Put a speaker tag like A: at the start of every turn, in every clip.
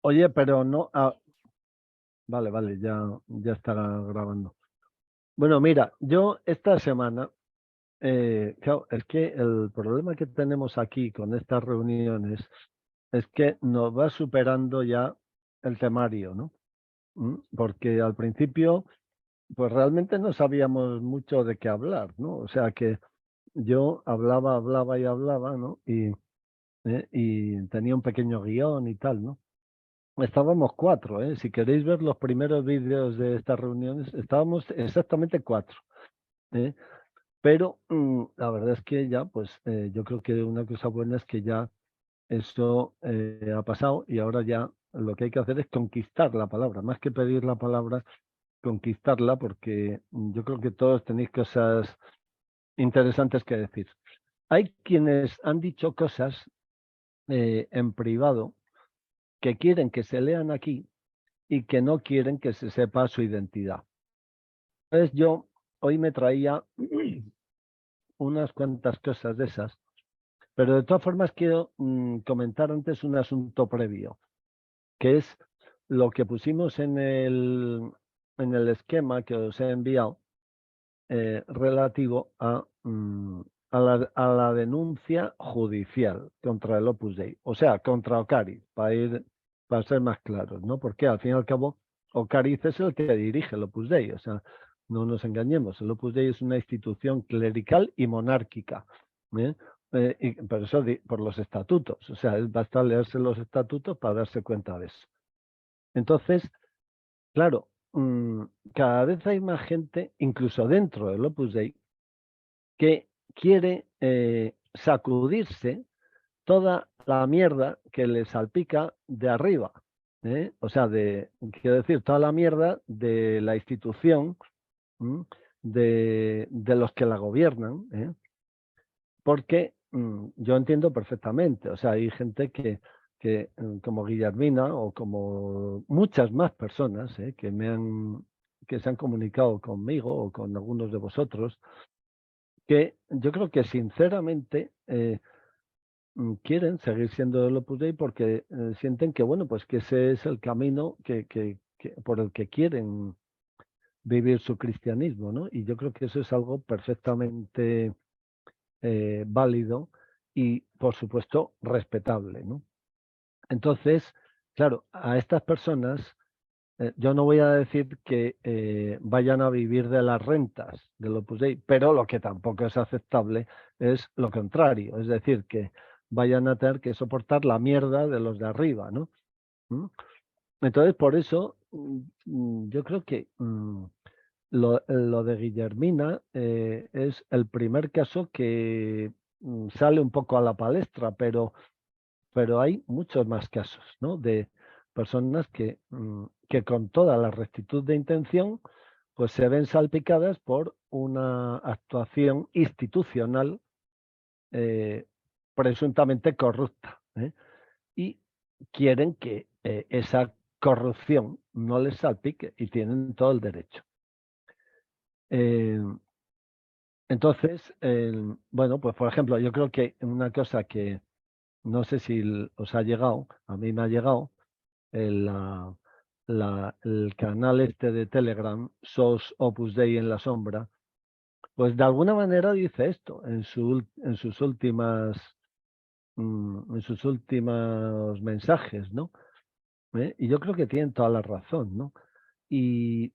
A: Oye, pero no. Vale, vale, ya está grabando. Bueno, mira, yo esta semana, claro, es que el problema que tenemos aquí con estas reuniones es que nos va superando ya el temario, ¿no? Porque al principio, pues realmente no sabíamos mucho de qué hablar, ¿no? O sea que yo hablaba y hablaba, ¿no? Y tenía un pequeño guión y tal, ¿no? Estábamos cuatro, ¿eh? Si queréis ver los primeros vídeos de estas reuniones, estábamos exactamente cuatro, ¿eh? Pero la verdad es que ya, pues yo creo que una cosa buena es que ya eso ha pasado y ahora ya lo que hay que hacer es conquistar la palabra, más que pedir la palabra, conquistarla, porque yo creo que todos tenéis cosas interesantes que decir. Hay quienes han dicho cosas en privado que quieren que se lean aquí y que no quieren que se sepa su identidad. Entonces yo hoy me traía unas cuantas cosas de esas, pero de todas formas quiero comentar antes un asunto previo, que es lo que pusimos en el esquema que os he enviado relativo a la denuncia judicial contra el Opus Dei, o sea, contra Ocariz, para ser más claros, ¿no? Porque al fin y al cabo, Ocariz es el que dirige el Opus Dei, o sea, no nos engañemos, el Opus Dei es una institución clerical y monárquica, ¿eh? Pero eso por los estatutos, o sea, basta leerse los estatutos para darse cuenta de eso. Entonces, claro, cada vez hay más gente, incluso dentro del Opus Dei, que quiere sacudirse toda la mierda que le salpica de arriba. O sea, quiero decir, toda la mierda de la institución, de los que la gobiernan, porque yo entiendo perfectamente, o sea, hay gente que como Guillermina o como muchas más personas que se han comunicado conmigo o con algunos de vosotros, que yo creo que sinceramente quieren seguir siendo del Opus Dei porque sienten que, bueno, pues que ese es el camino por el que quieren vivir su cristianismo, ¿no? Y yo creo que eso es algo perfectamente válido y, por supuesto, respetable, ¿no? Entonces, claro, a estas personas yo no voy a decir que vayan a vivir de las rentas del Opus Dei, pero lo que tampoco es aceptable es lo contrario, es decir, que vayan a tener que soportar la mierda de los de arriba, ¿no? Entonces, por eso, yo creo que lo de Guillermina es el primer caso que sale un poco a la palestra, pero hay muchos más casos, ¿no? De personas que con toda la rectitud de intención, pues se ven salpicadas por una actuación institucional eh, presuntamente corrupta, y quieren que esa corrupción no les salpique y tienen todo el derecho. Eh, entonces, bueno, pues por ejemplo, yo creo que una cosa que no sé si os ha llegado, a mí me ha llegado, el, el canal este de Telegram, SOS Opus Dei en la sombra, pues de alguna manera dice esto en sus en sus últimos mensajes, ¿no? Y yo creo que tienen toda la razón, ¿no? Y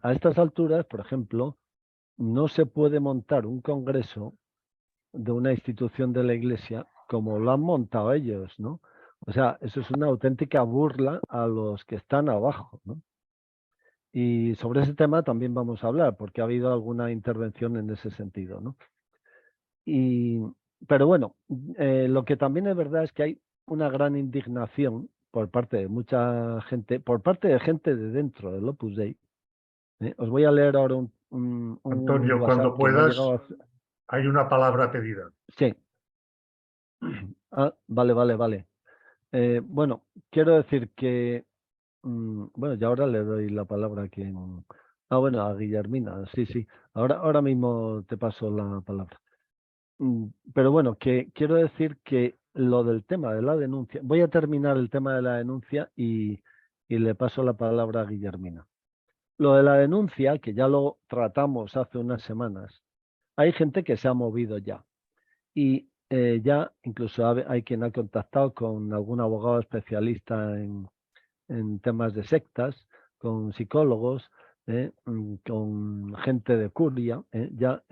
A: a estas alturas, por ejemplo, no se puede montar un congreso de una institución de la Iglesia como lo han montado ellos, ¿no? O sea, eso es una auténtica burla a los que están abajo, ¿no? Y sobre ese tema también vamos a hablar, porque ha habido alguna intervención en ese sentido, ¿no? Y, pero bueno, lo que también es verdad es que hay una gran indignación por parte de mucha gente, por parte de gente de dentro del Opus Dei. Os voy a leer ahora un
B: Antonio,
A: WhatsApp
B: cuando
A: que me ha llegado.
B: puedas, hay una palabra pedida.
A: Sí. Vale, vale, vale. Bueno, quiero decir que, bueno, ya ahora le doy la palabra a quien. Bueno, a Guillermina, sí, sí. Ahora mismo te paso la palabra. Pero bueno, que quiero decir que lo del tema de la denuncia, voy a terminar el tema de la denuncia y le paso la palabra a Guillermina. Lo de la denuncia, que ya lo tratamos hace unas semanas, hay gente que se ha movido ya y ya incluso hay quien ha contactado con algún abogado especialista en temas de sectas, con psicólogos, con gente de curia. Ya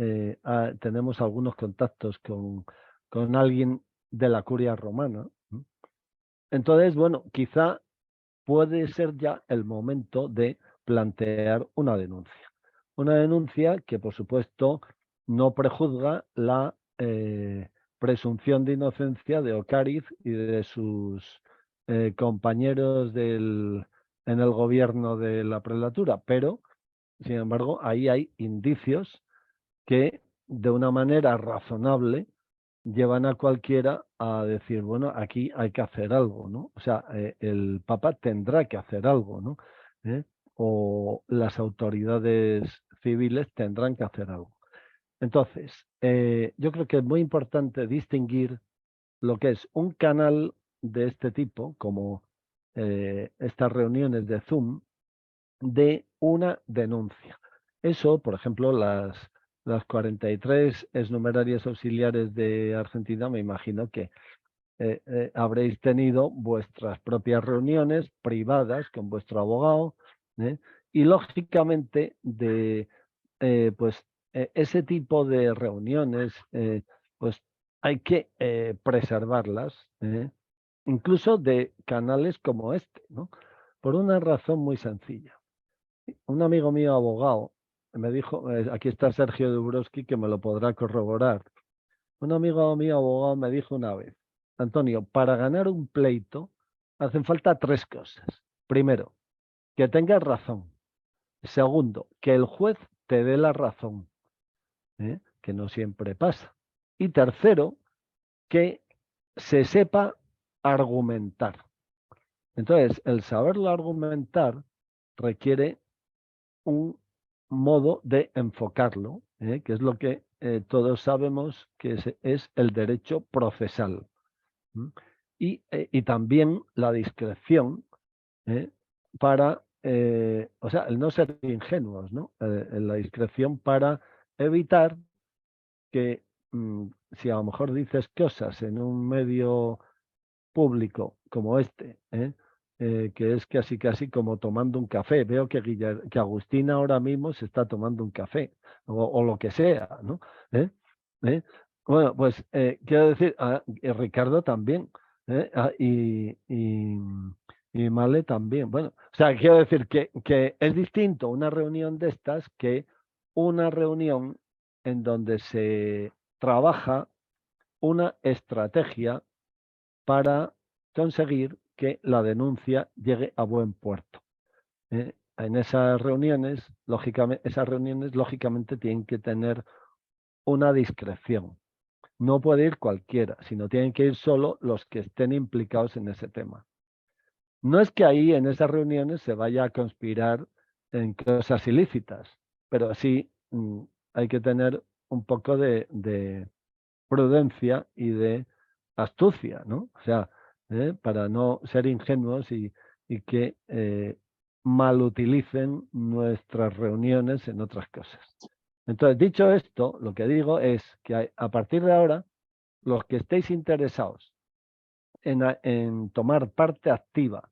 A: tenemos algunos contactos con alguien de la curia romana. Entonces, bueno, quizá puede ser ya el momento de plantear una denuncia. Una denuncia que, por supuesto, no prejuzga la presunción de inocencia de Ocariz y de sus compañeros en el gobierno de la prelatura, pero, sin embargo, ahí hay indicios que, de una manera razonable, llevan a cualquiera a decir, bueno, aquí hay que hacer algo, ¿no? O sea, el Papa tendrá que hacer algo, ¿no? O las autoridades civiles tendrán que hacer algo. Entonces, yo creo que es muy importante distinguir lo que es un canal de este tipo, como estas reuniones de Zoom, de una denuncia. Eso, por ejemplo, las 43 exnumerarias auxiliares de Argentina, me imagino que habréis tenido vuestras propias reuniones privadas con vuestro abogado, y lógicamente pues ese tipo de reuniones, pues hay que preservarlas, incluso de canales como este, ¿no? Por una razón muy sencilla. Un amigo mío abogado me dijo, aquí está Sergio Dubrowski que me lo podrá corroborar. Un amigo mío abogado me dijo una vez, Antonio, para ganar un pleito hacen falta tres cosas. Primero, que tengas razón. Segundo, que el juez te dé la razón, que no siempre pasa. Y tercero, que se sepa argumentar. Entonces, el saberlo argumentar requiere un modo de enfocarlo, que es lo que todos sabemos que es el derecho procesal. Y también la discreción para, o sea, el no ser ingenuos, ¿no? La discreción para evitar que si a lo mejor dices cosas en un medio público como este, que es casi como tomando un café. Veo que Agustina ahora mismo se está tomando un café, o lo que sea, ¿no? ¿Eh? ¿Eh? Bueno, pues quiero decir, Ricardo también, y Male también. Bueno, o sea, quiero decir que es distinto una reunión de estas que una reunión en donde se trabaja una estrategia para conseguir que la denuncia llegue a buen puerto. En esas reuniones, lógicamente tienen que tener una discreción. No puede ir cualquiera, sino tienen que ir solo los que estén implicados en ese tema. No es que ahí en esas reuniones se vaya a conspirar en cosas ilícitas, pero sí hay que tener un poco de prudencia y de astucia, ¿no? O sea, para no ser ingenuos y que mal utilicen nuestras reuniones en otras cosas. Entonces, dicho esto, lo que digo es que a partir de ahora, los que estéis interesados en tomar parte activa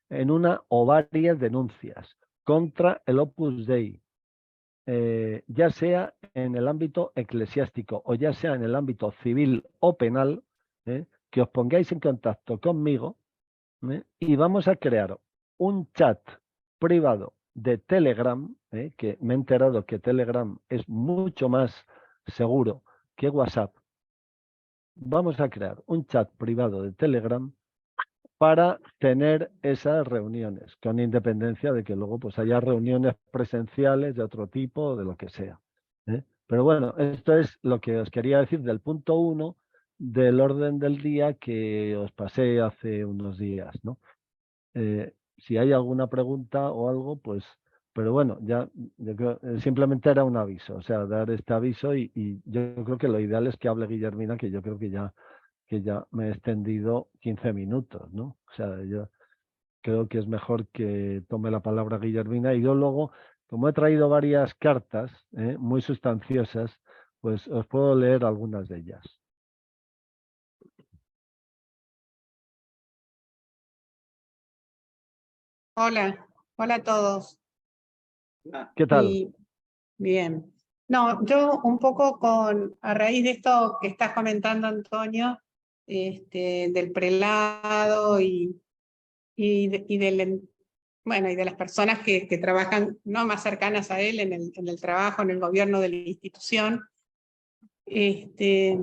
A: en una o varias denuncias contra el Opus Dei, ya sea en el ámbito eclesiástico o ya sea en el ámbito civil o penal, que os pongáis en contacto conmigo, y vamos a crear un chat privado de Telegram, que me he enterado que Telegram es mucho más seguro que WhatsApp. Vamos a crear un chat privado de Telegram para tener esas reuniones, con independencia de que luego pues haya reuniones presenciales de otro tipo, de lo que sea. Pero bueno, esto es lo que os quería decir del punto 1 del orden del día que os pasé hace unos días, ¿no? Si hay alguna pregunta o algo, pues, pero bueno, ya yo creo, simplemente era un aviso, o sea, dar este aviso y yo creo que lo ideal es que hable Guillermina, que yo creo que ya que ya me he extendido 15 minutos, ¿no? O sea, yo creo que es mejor que tome la palabra Guillermina y yo luego, como he traído varias cartas muy sustanciosas, pues os puedo leer algunas de ellas.
C: Hola, hola a todos.
A: ¿Qué tal?
C: Y bien. No, yo un poco a raíz de esto que estás comentando, Antonio, del prelado bueno, y de las personas que trabajan no más cercanas a él en el trabajo, en el gobierno de la institución, que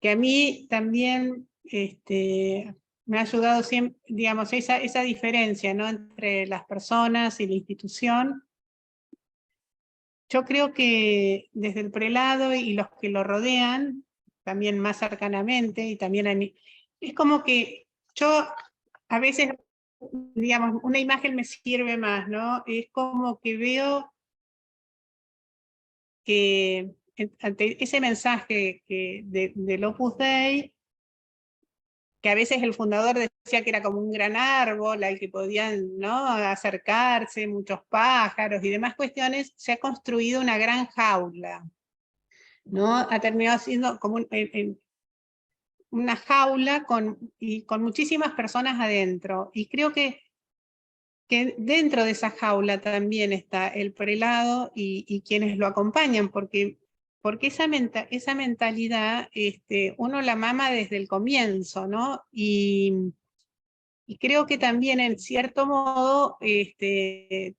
C: a mí también me ha ayudado siempre, digamos, esa diferencia, ¿no?, entre las personas y la institución. Yo creo que desde el prelado y los que lo rodean, también más cercanamente, y también es como que yo a veces, digamos, una imagen me sirve más, ¿no? Es como que veo que ante ese mensaje del Opus Dei, que a veces el fundador decía que era como un gran árbol al que podían, ¿no?, acercarse muchos pájaros y demás cuestiones, se ha construido una gran jaula, ¿no? Ha terminado siendo como una jaula con muchísimas personas adentro. Y creo que dentro de esa jaula también está el prelado y quienes lo acompañan, porque esa mentalidad uno la mama desde el comienzo, ¿no? Y creo que también, en cierto modo,
A: se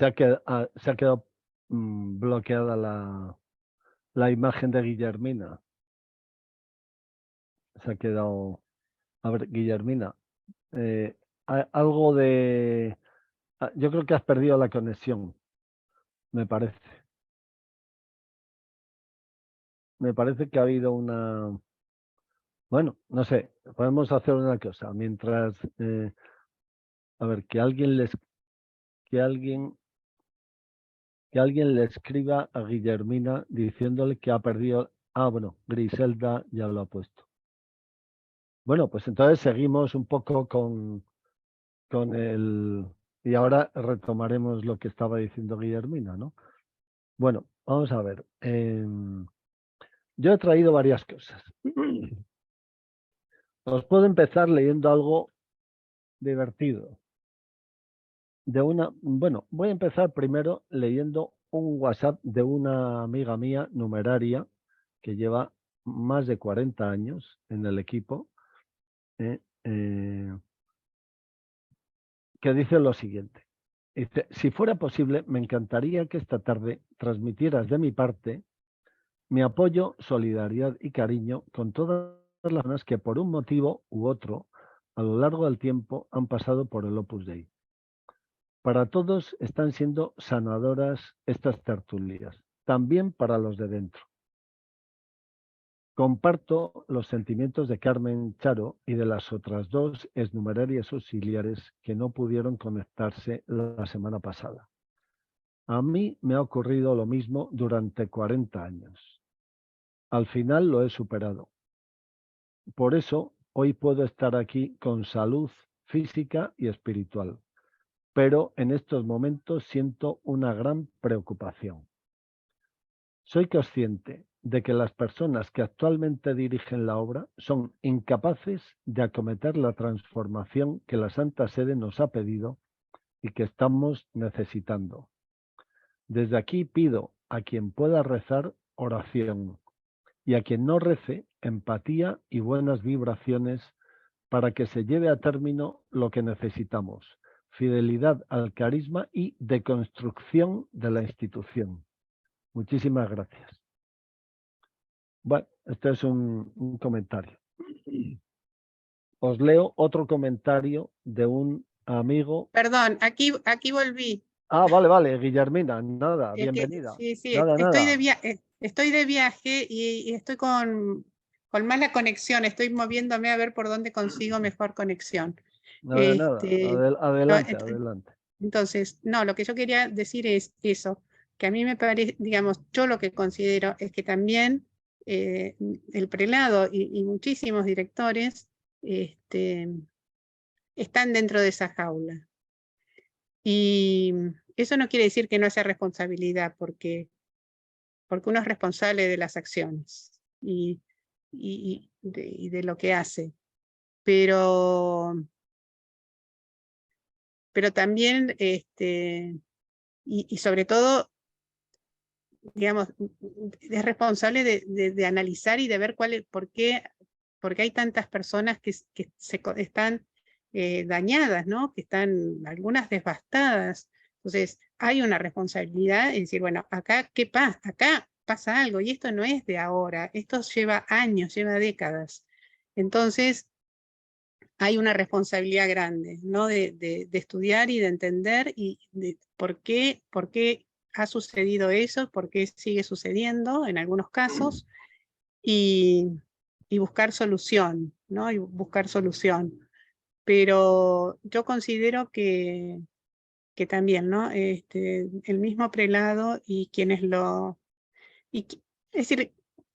A: ha quedado bloqueada la imagen de Guillermina. Se ha quedado... A ver, Guillermina, algo de... Yo creo que has perdido la conexión, me parece. Me parece que ha habido una... Bueno, no sé, podemos hacer una cosa. Mientras... a ver, que alguien le escriba a Guillermina diciéndole que ha perdido... Ah, bueno, Griselda ya lo ha puesto. Bueno, pues entonces seguimos un poco con el... Y ahora retomaremos lo que estaba diciendo Guillermina, ¿no? Bueno, vamos a ver. Yo he traído varias cosas. Os puedo empezar leyendo algo divertido. Bueno, voy a empezar primero leyendo un WhatsApp de una amiga mía, numeraria, que lleva más de 40 años en el equipo, que dice lo siguiente. Dice: si fuera posible, me encantaría que esta tarde transmitieras de mi parte mi apoyo, solidaridad y cariño con todas las personas que por un motivo u otro a lo largo del tiempo han pasado por el Opus Dei. Para todos están siendo sanadoras estas tertulias, también para los de dentro. Comparto los sentimientos de Carmen Charo y de las otras dos exnumerarias auxiliares que no pudieron conectarse la semana pasada. A mí me ha ocurrido lo mismo durante 40 años. Al final lo he superado. Por eso hoy puedo estar aquí con salud física y espiritual, pero en estos momentos siento una gran preocupación. Soy consciente de que las personas que actualmente dirigen la obra son incapaces de acometer la transformación que la Santa Sede nos ha pedido y que estamos necesitando. Desde aquí pido a quien pueda rezar oración y a quien no rece empatía y buenas vibraciones para que se lleve a término lo que necesitamos: fidelidad al carisma y deconstrucción de la institución. Muchísimas gracias. Bueno, este es un comentario. Os leo otro comentario de un amigo.
C: Perdón, aquí volví.
A: Ah, vale, Guillermina, nada,
C: Es que,
A: bienvenida.
C: sí,
A: Nada.
C: estoy de viaje y estoy con mala conexión. Estoy moviéndome a ver por dónde consigo mejor conexión.
A: Nada.
C: Este, no,
A: Adelante.
C: Entonces, no, lo que yo quería decir es eso, que a mí me parece, digamos, yo lo que considero es que también el prelado y muchísimos directores están dentro de esa jaula. Y eso no quiere decir que no sea responsabilidad, porque uno es responsable de las acciones y de lo que hace. Pero también, y sobre todo, digamos, es responsable de analizar y de ver por qué hay tantas personas que están dañadas, ¿no? Que están algunas devastadas. Entonces, hay una responsabilidad en decir, bueno, acá, ¿qué pasa? Acá pasa algo y esto no es de ahora, esto lleva años, lleva décadas. Entonces, hay una responsabilidad grande, ¿no? De estudiar y de entender y de por qué ha sucedido eso, por qué sigue sucediendo en algunos casos y buscar solución, ¿no? Y buscar solución. Pero yo considero que también, ¿no? El mismo prelado y quienes lo... es decir,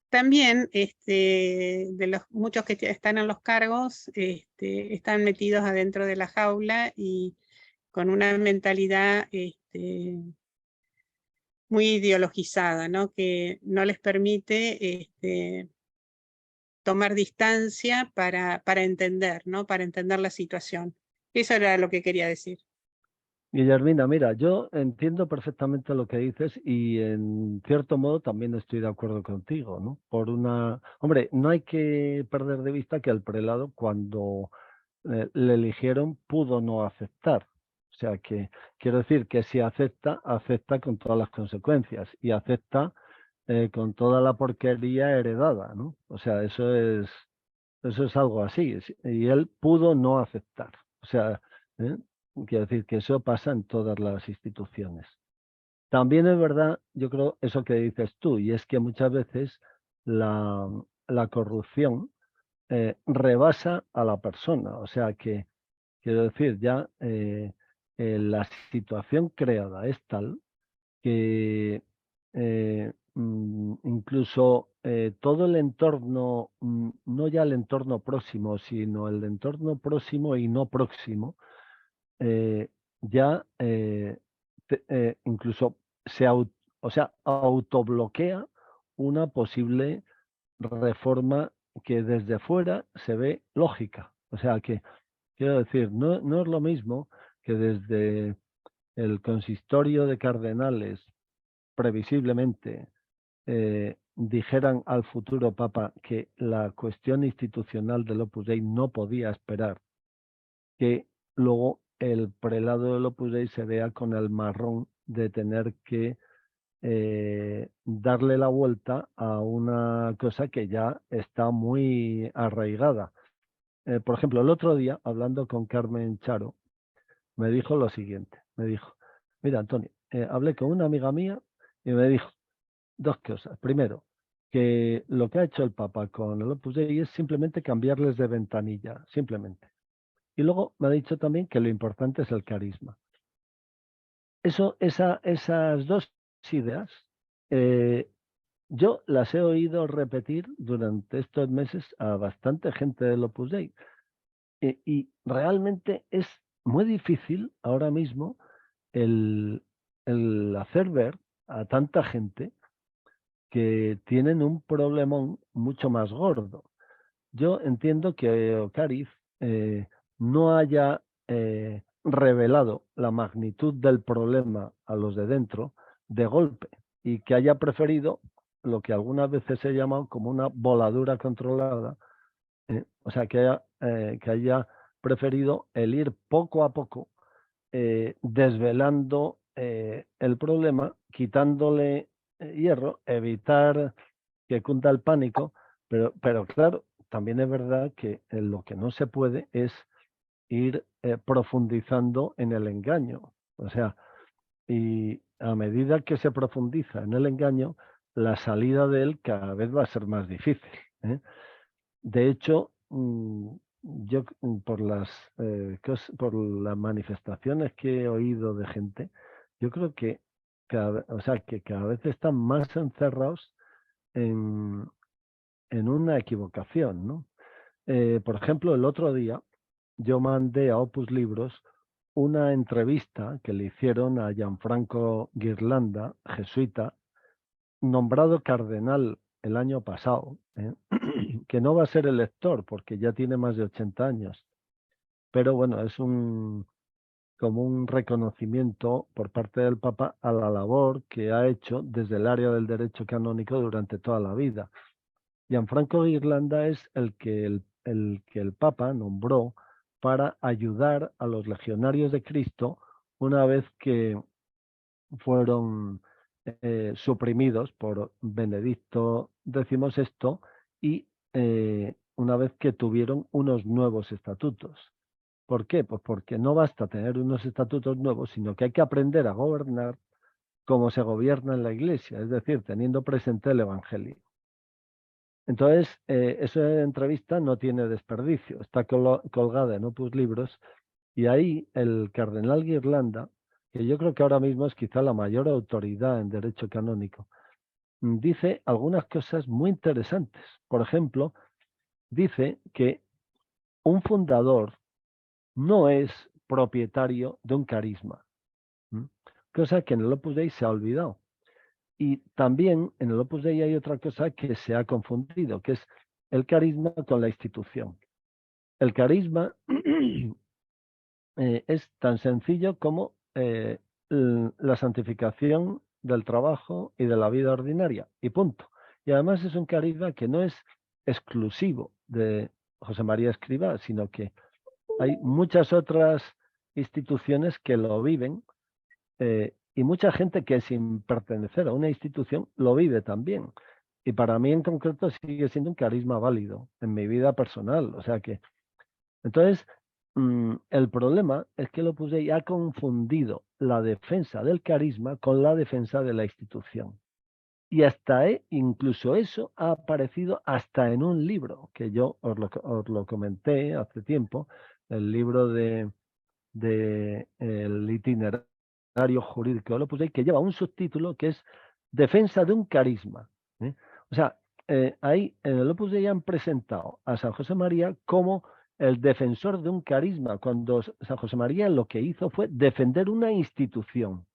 C: también de los muchos que están en los cargos están metidos adentro de la jaula y con una mentalidad muy ideologizada, ¿no? Que no les permite tomar distancia para entender, ¿no? Para entender la situación. Eso era lo que quería decir.
A: Guillermina, mira, yo entiendo perfectamente lo que dices y en cierto modo también estoy de acuerdo contigo, ¿no? Hombre, no hay que perder de vista que el prelado cuando le eligieron pudo no aceptar. O sea que quiero decir que si acepta, acepta con todas las consecuencias y acepta con toda la porquería heredada, ¿no? O sea, eso es algo así. Y él pudo no aceptar. O sea, ¿eh? Quiero decir que eso pasa en todas las instituciones. También es verdad, yo creo, eso que dices tú, y es que muchas veces la corrupción rebasa a la persona. O sea que, quiero decir, ya la situación creada es tal que incluso todo el entorno, no ya el entorno próximo, sino el entorno próximo y no próximo, ya incluso autobloquea una posible reforma que desde fuera se ve lógica. O sea que, quiero decir, no es lo mismo que desde el consistorio de cardenales previsiblemente dijeran al futuro Papa que la cuestión institucional del Opus Dei no podía esperar, que luego el prelado del Opus Dei se vea con el marrón de tener que darle la vuelta a una cosa que ya está muy arraigada. Por ejemplo, el otro día, hablando con Carmen Charo, me dijo lo siguiente, me dijo, mira, Antonio, hablé con una amiga mía y me dijo dos cosas. Primero, que lo que ha hecho el Papa con el Opus Dei es simplemente cambiarles de ventanilla, simplemente. Y luego me ha dicho también que lo importante es el carisma. Esas dos ideas, yo las he oído repetir durante estos meses a bastante gente del Opus Dei. Y realmente es muy difícil ahora mismo el hacer ver a tanta gente que tienen un problemón mucho más gordo. Yo entiendo que Ocariz no haya revelado la magnitud del problema a los de dentro de golpe y que haya preferido lo que algunas veces se llama como una voladura controlada, o sea, que haya preferido el ir poco a poco desvelando el problema, quitándole hierro, evitar que cunda el pánico, pero claro, también es verdad que lo que no se puede es ir profundizando en el engaño. O sea, y a medida que se profundiza en el engaño, la salida de él cada vez va a ser más difícil. De hecho, yo por por las manifestaciones que he oído de gente, yo creo que o sea, que cada vez están más encerrados en, en una equivocación, ¿no? Por ejemplo, el otro día yo mandé a Opus Libros una entrevista que le hicieron a Gianfranco Ghirlanda, jesuita, nombrado cardenal el año pasado, que no va a ser el lector porque ya tiene más de 80 años, pero bueno, es como un reconocimiento por parte del Papa a la labor que ha hecho desde el área del derecho canónico durante toda la vida. Gianfranco Ghirlanda es el que el Papa nombró para ayudar a los legionarios de Cristo una vez que fueron suprimidos por Benedicto XVI y una vez que tuvieron unos nuevos estatutos. ¿Por qué? Pues porque no basta tener unos estatutos nuevos, sino que hay que aprender a gobernar como se gobierna en la Iglesia, es decir, teniendo presente el Evangelio. Entonces, esa entrevista no tiene desperdicio, está colgada en Opus Libros y ahí el cardenal Ghirlanda, que yo creo que ahora mismo es quizá la mayor autoridad en derecho canónico, dice algunas cosas muy interesantes. Por ejemplo, dice que un fundador no es propietario de un carisma, cosa que en el Opus Dei se ha olvidado. Y también en el Opus Dei hay otra cosa que se ha confundido, que es el carisma con la institución. El carisma es tan sencillo como la santificación del trabajo y de la vida ordinaria, y punto. Y además es un carisma que no es exclusivo de José María Escrivá, sino que hay muchas otras instituciones que lo viven y mucha gente que sin pertenecer a una institución lo vive también. Y para mí en concreto sigue siendo un carisma válido en mi vida personal. O sea que, entonces, el problema es que el Opus Dei ha confundido la defensa del carisma con la defensa de la institución. Y hasta incluso eso ha aparecido hasta en un libro que yo os lo comenté hace tiempo, el libro de el itinerario jurídico del Opus Dei, que lleva un subtítulo que es Defensa de un carisma. O sea, ahí en el Opus Dei han presentado a San José María como el defensor de un carisma, cuando San José María lo que hizo fue defender una institución.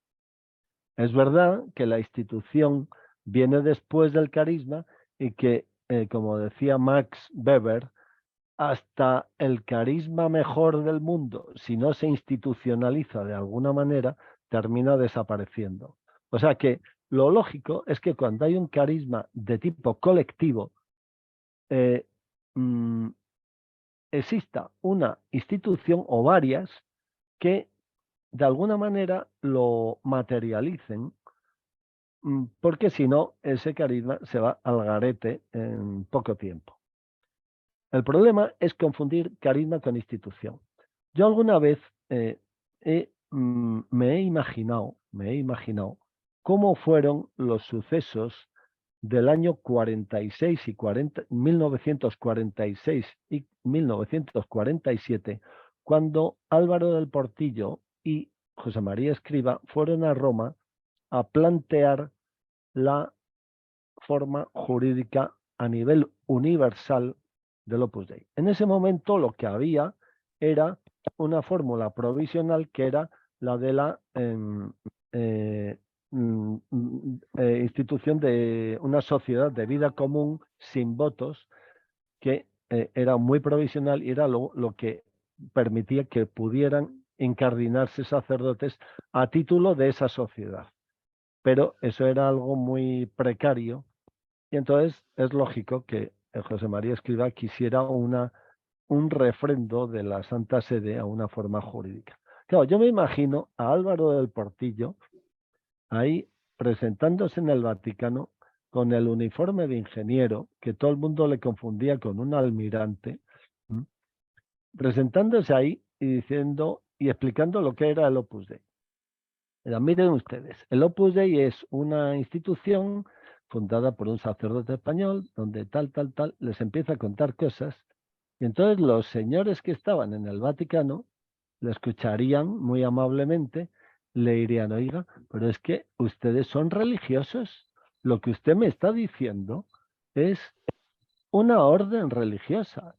A: Es verdad que la institución viene después del carisma y que, como decía Max Weber, hasta el carisma mejor del mundo, si no se institucionaliza de alguna manera, termina desapareciendo. O sea que lo lógico es que cuando hay un carisma de tipo colectivo, exista una institución o varias que de alguna manera lo materialicen, porque si no, ese carisma se va al garete en poco tiempo. El problema es confundir carisma con institución. Yo alguna vez me he imaginado cómo fueron los sucesos del año 46 y 1946 y 1947, cuando Álvaro del Portillo y José María Escrivá fueron a Roma a plantear la forma jurídica a nivel universal del Opus Dei. En ese momento lo que había era una fórmula provisional que era la de la institución de una sociedad de vida común sin votos, que era muy provisional y era lo que permitía que pudieran incardinarse sacerdotes a título de esa sociedad. Pero eso era algo muy precario y entonces es lógico que José María Escrivá quisiera un refrendo de la Santa Sede a una forma jurídica. Claro, yo me imagino a Álvaro del Portillo ahí presentándose en el Vaticano con el uniforme de ingeniero, que todo el mundo le confundía con un almirante, presentándose ahí y diciendo y explicando lo que era el Opus Dei. Miren ustedes, el Opus Dei es una institución fundada por un sacerdote español, donde tal, les empieza a contar cosas Y entonces los señores que estaban en el Vaticano le escucharían muy amablemente, le dirían, oiga, pero es que ustedes son religiosos. Lo que usted me está diciendo es una orden religiosa,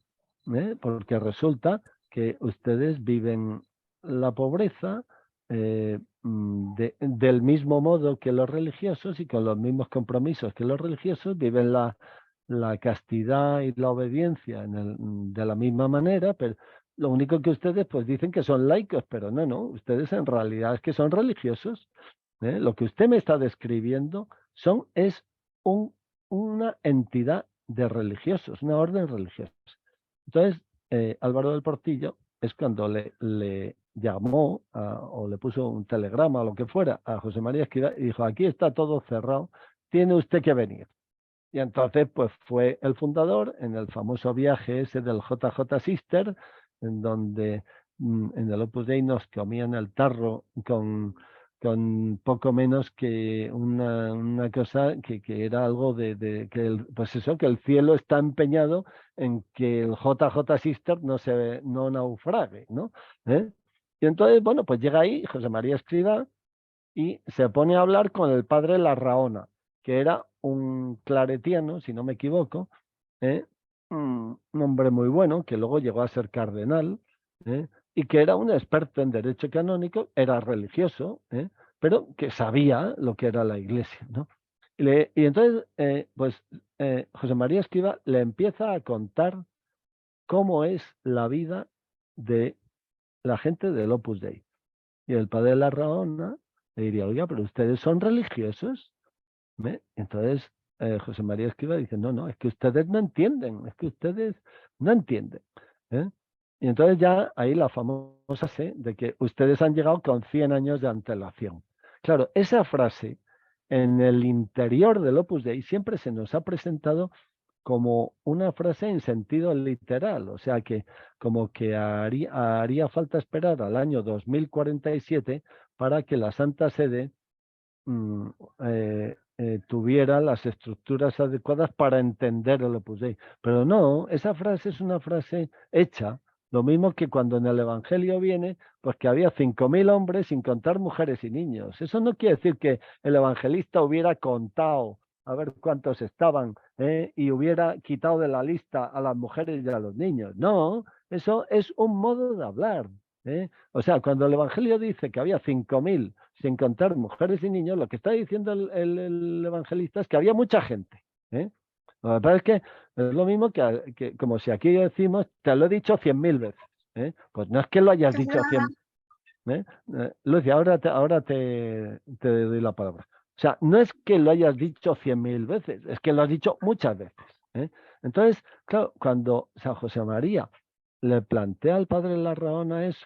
A: porque resulta que ustedes viven la pobreza del mismo modo que los religiosos y con los mismos compromisos que los religiosos, viven la castidad y la obediencia de la misma manera, pero lo único que ustedes pues dicen que son laicos, pero no, ustedes en realidad es que son religiosos. Lo que usted me está describiendo es una entidad de religiosos, una orden religiosa. Entonces, Álvaro del Portillo es cuando le llamó o le puso un telegrama o lo que fuera a José María Escrivá y dijo, aquí está todo cerrado, tiene usted que venir. Y entonces, pues fue el fundador en el famoso viaje ese del JJ Sister, en donde en el Opus Dei nos comían el tarro con poco menos que una cosa que era algo de que pues eso, que el cielo está empeñado en que el JJ Sister no naufrague, ¿no? Y entonces, bueno, pues llega ahí José María Escrivá y se pone a hablar con el padre Larraona, que era un claretiano, si no me equivoco, un hombre muy bueno, que luego llegó a ser cardenal, y que era un experto en derecho canónico, era religioso, pero que sabía lo que era la iglesia, ¿no? Y entonces, José María Escrivá le empieza a contar cómo es la vida de la gente del Opus Dei. Y el padre Larraona le diría, oiga, pero ustedes son religiosos. Entonces, José María Escrivá dice, no, es que ustedes no entienden, es que ustedes no entienden. ¿eh? Y entonces ya ahí la famosa frase de que ustedes han llegado con 100 años de antelación. Claro, esa frase en el interior del Opus Dei siempre se nos ha presentado como una frase en sentido literal, o sea que como que haría falta esperar al año 2047 para que la Santa Sede tuviera las estructuras adecuadas para entender el Opus Dei. Pero no, esa frase es una frase hecha, lo mismo que cuando en el Evangelio viene, pues que había 5.000 hombres sin contar mujeres y niños. Eso no quiere decir que el evangelista hubiera contado a ver cuántos estaban y hubiera quitado de la lista a las mujeres y a los niños. No, eso es un modo de hablar. O sea, cuando el Evangelio dice que había 5.000 sin contar mujeres y niños, lo que está diciendo el evangelista es que había mucha gente. Lo que pasa es que es lo mismo que como si aquí decimos, te lo he dicho 100.000 veces. Pues no es que lo hayas dicho 100. Lucia, ahora te doy la palabra. O sea, no es que lo hayas dicho 100.000 veces, es que lo has dicho muchas veces. Entonces, claro, cuando San José María le plantea al padre Larraona eso,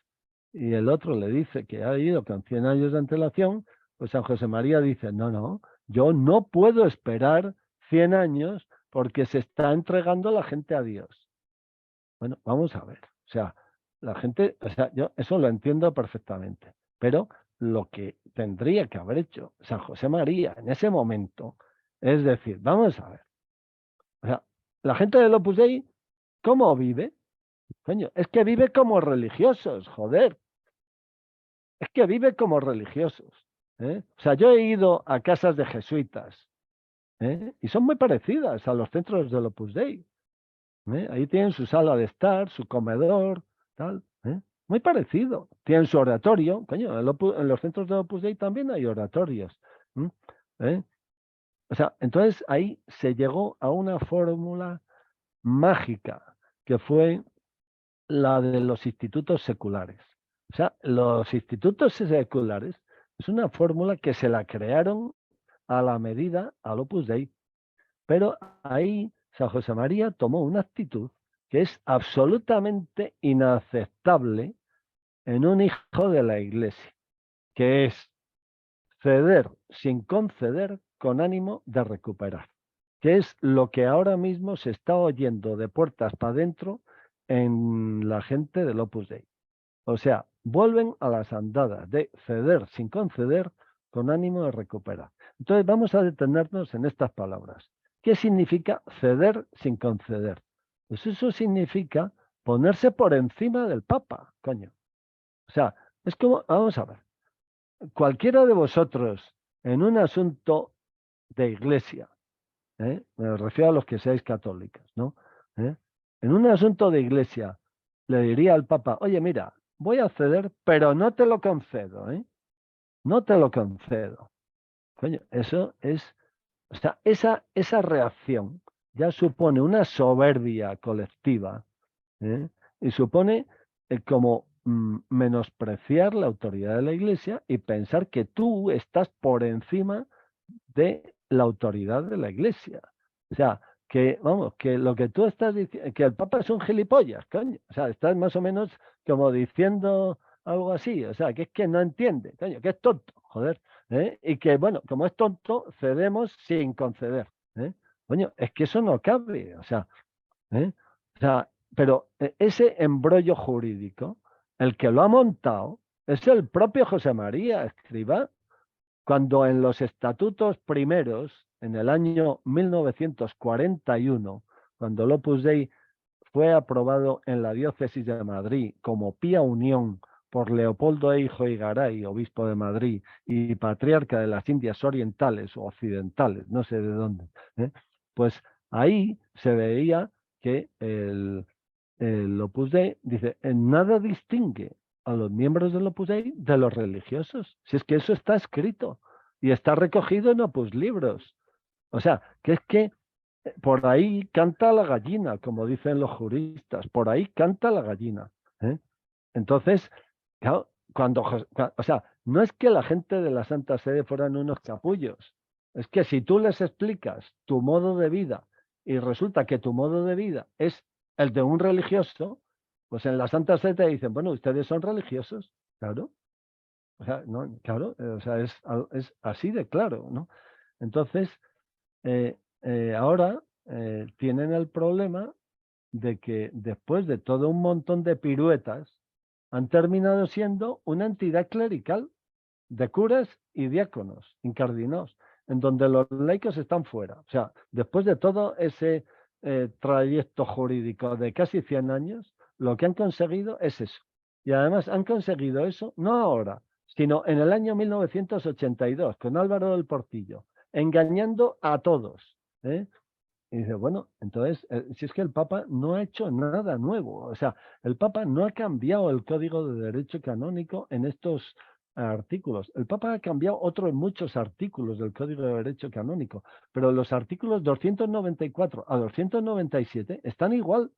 A: y el otro le dice que ha ido con 100 años de antelación, pues San José María dice, no, yo no puedo esperar 100 años porque se está entregando la gente a Dios. Bueno, vamos a ver. O sea, la gente, o sea, yo eso lo entiendo perfectamente, pero lo que tendría que haber hecho San José María en ese momento es decir, vamos a ver. O sea, la gente del Opus Dei, ¿cómo vive? Coño, es que vive como religiosos, joder. Es que vive como religiosos. O sea, yo he ido a casas de jesuitas y son muy parecidas a los centros del Opus Dei. Ahí tienen su sala de estar, su comedor, tal. Muy parecido. Tienen su oratorio. Coño, en los centros del Opus Dei también hay oratorios. ¿eh? O sea, entonces ahí se llegó a una fórmula mágica que fue la de los institutos seculares. O sea, los institutos seculares es una fórmula que se la crearon a la medida al Opus Dei. Pero ahí San José María tomó una actitud que es absolutamente inaceptable en un hijo de la Iglesia, que es ceder sin conceder con ánimo de recuperar, que es lo que ahora mismo se está oyendo de puertas para adentro en la gente del Opus Dei. O sea, vuelven a las andadas de ceder sin conceder con ánimo de recuperar. Entonces vamos a detenernos en estas palabras. ¿Qué significa ceder sin conceder? Pues eso significa ponerse por encima del Papa, coño. O sea, es como, vamos a ver, cualquiera de vosotros en un asunto de iglesia, me refiero a los que seáis católicos, ¿no? En un asunto de iglesia le diría al Papa, oye, mira, voy a ceder, pero no te lo concedo, no te lo concedo. Coño, eso es, o sea, esa reacción ya supone una soberbia colectiva, y supone como menospreciar la autoridad de la iglesia y pensar que tú estás por encima de la autoridad de la iglesia. O sea, que, vamos, que lo que tú estás diciendo, que el Papa es un gilipollas, coño. O sea, estás más o menos como diciendo algo así. O sea, que es que no entiende, coño, que es tonto, joder. Y que, bueno, como es tonto, cedemos sin conceder. Coño, es que eso no cabe. O sea, pero ese embrollo jurídico, el que lo ha montado, es el propio José María Escrivá, cuando en los estatutos primeros, en el año 1941, cuando el Opus Dei fue aprobado en la diócesis de Madrid como Pía Unión por Leopoldo Eijo y Garay, obispo de Madrid y patriarca de las Indias Orientales o Occidentales, no sé de dónde, pues ahí se veía que el Opus Dei dice, en nada distingue a los miembros del Opus Dei de los religiosos. Si es que eso está escrito y está recogido en Opus Libros. O sea, que es que por ahí canta la gallina, como dicen los juristas, por ahí canta la gallina. Entonces, claro, o sea, no es que la gente de la Santa Sede fueran unos capullos, es que si tú les explicas tu modo de vida y resulta que tu modo de vida es el de un religioso, pues en la Santa Sede te dicen, bueno, ustedes son religiosos, claro. O sea, no, claro, o sea, es así de claro, ¿no? Entonces, ahora tienen el problema de que después de todo un montón de piruetas, han terminado siendo una entidad clerical de curas y diáconos, incardinados, en donde los laicos están fuera. O sea, después de todo ese trayecto jurídico de casi 100 años, lo que han conseguido es eso. Y además han conseguido eso no ahora, sino en el año 1982, con Álvaro del Portillo, engañando a todos. Y dice, bueno, entonces, si es que el Papa no ha hecho nada nuevo, o sea, el Papa no ha cambiado el Código de Derecho Canónico en estos artículos. El Papa ha cambiado otros muchos artículos del Código de Derecho Canónico, pero los artículos 294 a 297 están igual.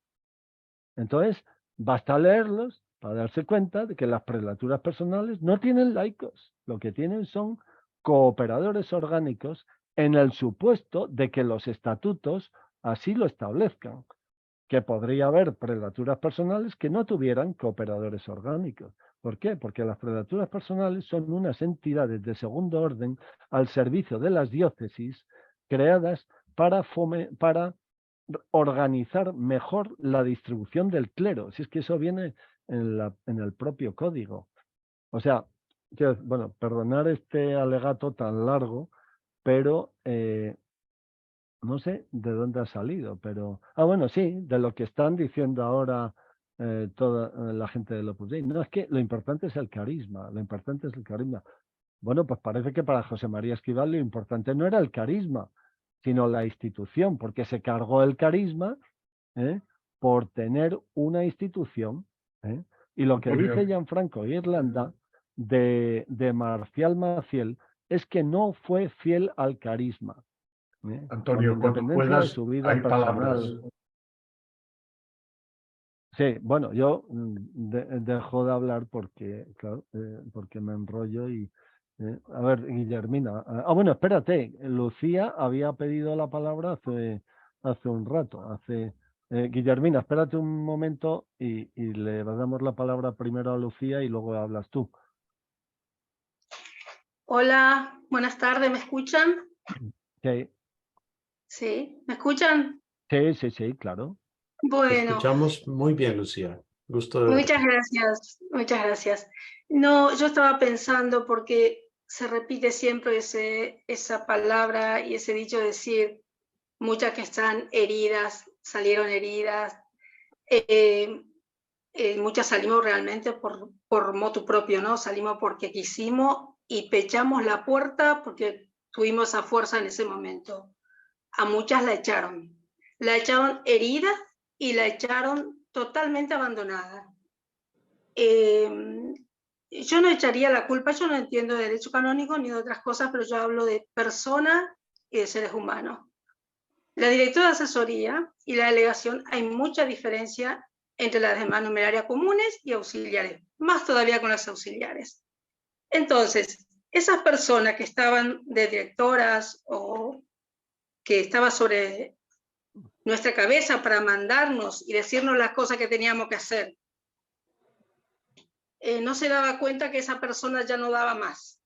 A: Entonces, basta leerlos para darse cuenta de que las prelaturas personales no tienen laicos, lo que tienen son cooperadores orgánicos en el supuesto de que los estatutos así lo establezcan, que podría haber prelaturas personales que no tuvieran cooperadores orgánicos. ¿Por qué? Porque las prelaturas personales son unas entidades de segundo orden al servicio de las diócesis creadas para organizar mejor la distribución del clero. Si es que eso viene en el propio código. O sea, bueno, perdonar este alegato tan largo, pero no sé de dónde ha salido, pero... Ah, bueno, sí, de lo que están diciendo ahora toda la gente del Opus Dei. No, es que lo importante es el carisma, lo importante es el carisma. Bueno, pues parece que para José María Escrivá lo importante no era el carisma, sino la institución, porque se cargó el carisma por tener una institución. Y lo que dice Gianfranco Irlanda de Marcial Maciel es que no fue fiel al carisma.
B: Antonio, cuando puedas,
A: de su vida
B: hay
A: personal.
B: palabras.
A: Sí, bueno, yo dejo de hablar porque, claro, porque me enrollo y... a ver, Guillermina. Bueno, espérate. Lucía había pedido la palabra hace un rato. Guillermina, espérate un momento y le damos la palabra primero a Lucía y luego hablas tú.
D: Hola, buenas tardes, ¿me escuchan?
A: Sí,
D: Sí, ¿me escuchan?
A: sí, claro.
E: Te
D: Bueno,
E: escuchamos muy bien, Lucía. Gusto de verte.
D: muchas gracias, muchas gracias. No, yo estaba pensando porque se repite siempre esa palabra y ese dicho de decir, muchas que están heridas, salieron heridas. muchas salimos realmente por motu propio, ¿no? Salimos porque quisimos y pechamos la puerta porque tuvimos esa fuerza en ese momento. A muchas la echaron herida y la echaron totalmente abandonada. Yo no echaría la culpa, yo no entiendo de derecho canónico ni de otras cosas, pero yo hablo de personas y de seres humanos. La directora de asesoría y la delegación, hay mucha diferencia entre las demás numerarias comunes y auxiliares, más todavía con las auxiliares. Entonces, esas personas que estaban de directoras o que estaban sobre nuestra cabeza para mandarnos y decirnos las cosas que teníamos que hacer, no se daba cuenta que esa persona ya no daba más.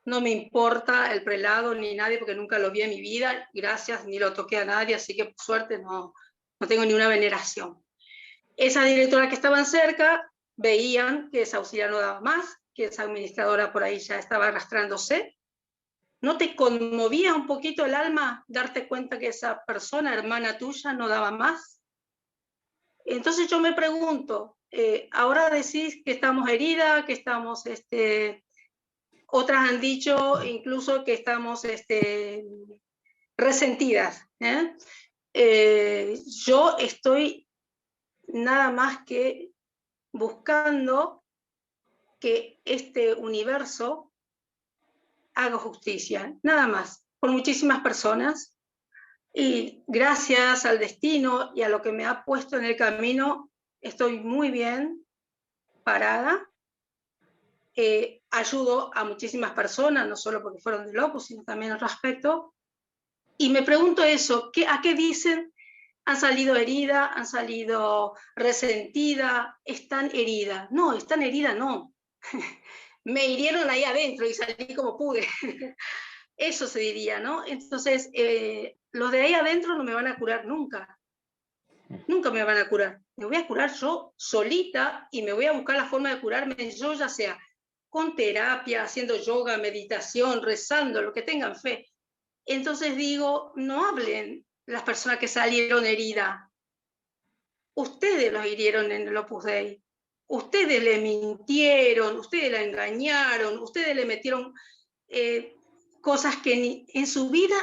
D: No me importa el prelado ni nadie, porque nunca lo vi en mi vida, gracias, ni lo toqué a nadie, así que por suerte no tengo ni una veneración. Esas directoras que estaban cerca veían que esa auxiliar no daba más, que esa administradora por ahí ya estaba arrastrándose. ¿No te conmovía un poquito el alma darte cuenta que esa persona, hermana tuya, no daba más? Entonces yo me pregunto, ahora decís que estamos heridas, que estamos, otras han dicho incluso que estamos resentidas. Yo estoy nada más que buscando que este universo haga justicia, nada más, por muchísimas personas, y gracias al destino y a lo que me ha puesto en el camino, estoy muy bien parada. Ayudo a muchísimas personas, no solo porque fueron del Opus, sino también en otro aspecto, y me pregunto eso, ¿a qué dicen? Han salido heridas, han salido resentidas, están heridas. No, están heridas no. Me hirieron ahí adentro y salí como pude. Eso se diría, ¿no? Entonces, los de ahí adentro no me van a curar nunca. Nunca me van a curar. Me voy a curar yo solita y me voy a buscar la forma de curarme yo, ya sea con terapia, haciendo yoga, meditación, rezando, lo que tengan fe. Entonces digo, no hablen las personas que salieron heridas. Ustedes los hirieron en el Opus Dei. Ustedes le mintieron, ustedes la engañaron, ustedes le metieron cosas que en su vida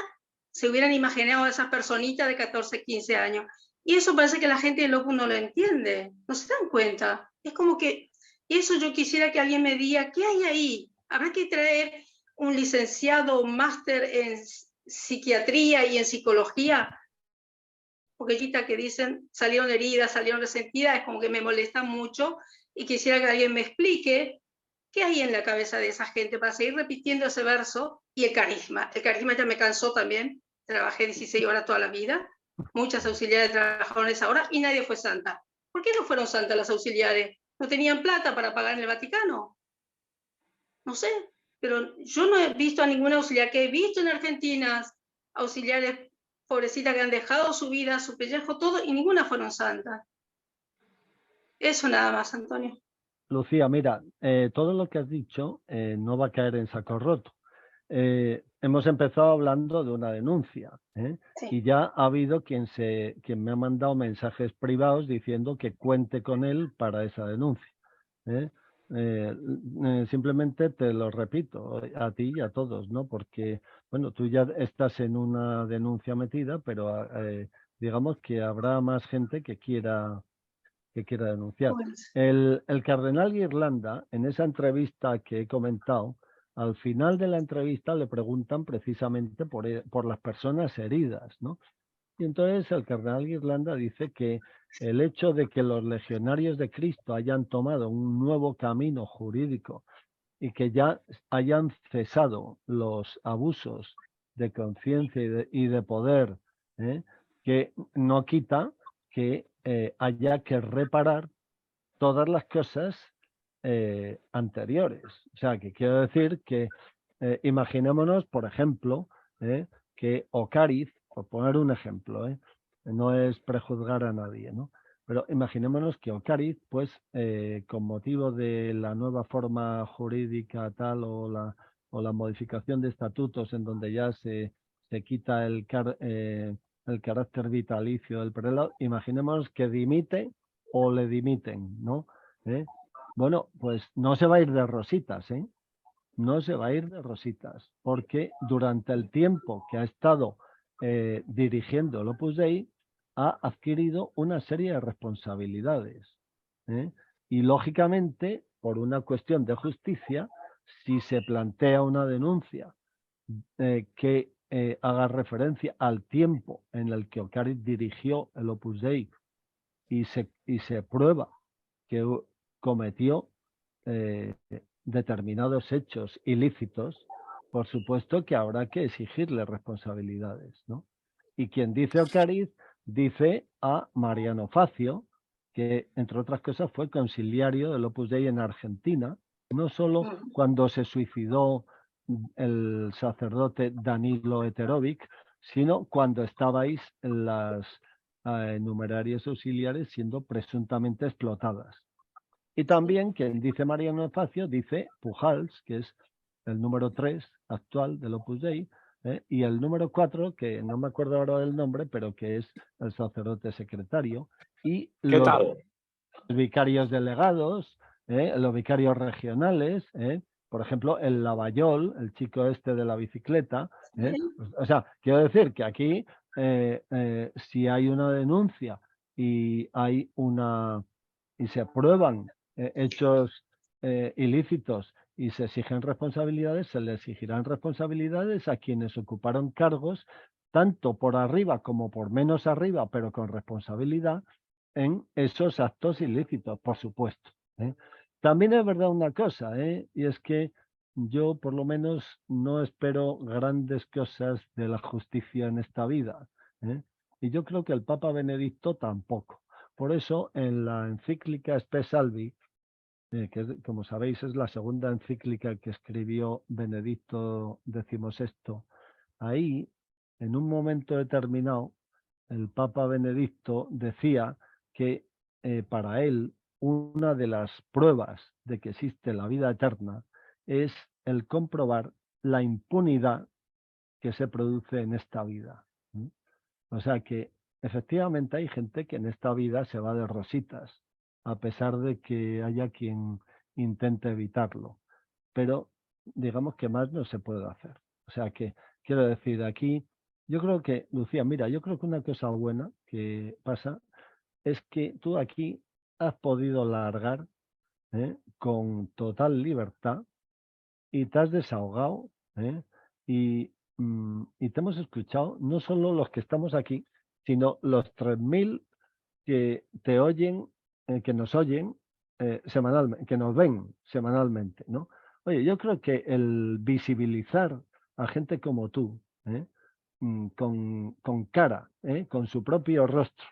D: se hubieran imaginado a esas personitas de 14, 15 años. Y eso parece que la gente del Opus no lo entiende, no se dan cuenta. Es como que, eso yo quisiera que alguien me diga, ¿qué hay ahí? Habrá que traer un licenciado, un máster en psiquiatría y en psicología, porque ahorita que dicen salieron heridas, salieron resentidas, es como que me molesta mucho y quisiera que alguien me explique qué hay en la cabeza de esa gente para seguir repitiendo ese verso. Y el carisma ya me cansó también, trabajé 16 horas toda la vida, muchas auxiliares trabajaron esa hora y nadie fue santa. ¿Por qué no fueron santas las auxiliares? ¿No tenían plata para pagar en el Vaticano? No sé, pero yo no he visto a ninguna auxiliar que he visto en Argentina, auxiliares pobrecitas que han dejado su vida, su pellejo, todo, y ninguna fueron santas. Eso nada más, Antonio.
A: Lucía, mira, todo lo que has dicho no va a caer en saco roto. Hemos empezado hablando de una denuncia, sí. Y ya ha habido quien me ha mandado mensajes privados diciendo que cuente con él para esa denuncia. Simplemente te lo repito a ti y a todos, ¿no? Porque, bueno, tú ya estás en una denuncia metida, pero digamos que habrá más gente que quiera denunciar.
D: Pues.
A: El cardenal Irlanda, en esa entrevista que he comentado, al final de la entrevista le preguntan precisamente por las personas heridas, ¿no? Y entonces el cardenal Irlanda dice que el hecho de que los legionarios de Cristo hayan tomado un nuevo camino jurídico y que ya hayan cesado los abusos de conciencia y de poder, que no quita que haya que reparar todas las cosas anteriores. O sea, que quiero decir que imaginémonos, por ejemplo, que Ocariz, por poner un ejemplo, no es prejuzgar a nadie, ¿no? Pero imaginémonos que Ocariz, pues, con motivo de la nueva forma jurídica tal o la modificación de estatutos en donde ya se quita el carácter vitalicio del prelado, imaginemos que dimite o le dimiten, ¿no? Bueno, pues no se va a ir de rositas, ¿eh? No se va a ir de rositas, porque durante el tiempo que ha estado dirigiendo el Opus Dei, ha adquirido una serie de responsabilidades. Y lógicamente, por una cuestión de justicia, si se plantea una denuncia que haga referencia al tiempo en el que Ocariz dirigió el Opus Dei y se prueba que cometió determinados hechos ilícitos, por supuesto que habrá que exigirle responsabilidades, ¿no? Y quien dice Ocariz dice a Mariano Facio, que entre otras cosas fue conciliario del Opus Dei en Argentina, no solo cuando se suicidó el sacerdote Danilo Eterovic, sino cuando estabais en las numerarias auxiliares siendo presuntamente explotadas. Y también quien dice Mariano Facio dice Pujals, que es el número 3 actual del Opus Dei, y el número 4, que no me acuerdo ahora del nombre, pero que es el sacerdote secretario, y los vicarios delegados, los vicarios regionales, por ejemplo, el Lavallol, el chico este de la bicicleta. O sea, quiero decir que aquí, si hay una denuncia y hay y se prueban hechos ilícitos y se exigen responsabilidades, se le exigirán responsabilidades a quienes ocuparon cargos, tanto por arriba como por menos arriba, pero con responsabilidad en esos actos ilícitos, por supuesto. También es verdad una cosa, y es que yo por lo menos no espero grandes cosas de la justicia en esta vida. Y yo creo que el Papa Benedicto tampoco. Por eso, en la encíclica Spe Salvi, que como sabéis es la segunda encíclica que escribió Benedicto XVI, ahí, en un momento determinado, el Papa Benedicto decía que para él una de las pruebas de que existe la vida eterna es el comprobar la impunidad que se produce en esta vida. O sea que efectivamente hay gente que en esta vida se va de rositas, a pesar de que haya quien intente evitarlo. Pero digamos que más no se puede hacer. O sea que quiero decir aquí, yo creo que, Lucía, mira, yo creo que una cosa buena que pasa es que tú aquí has podido largar con total libertad y te has desahogado y te hemos escuchado, no solo los que estamos aquí, sino los 3000 que te oyen, que nos oyen semanalmente, que nos ven semanalmente, ¿no? Oye, yo creo que el visibilizar a gente como tú, con cara, con su propio rostro,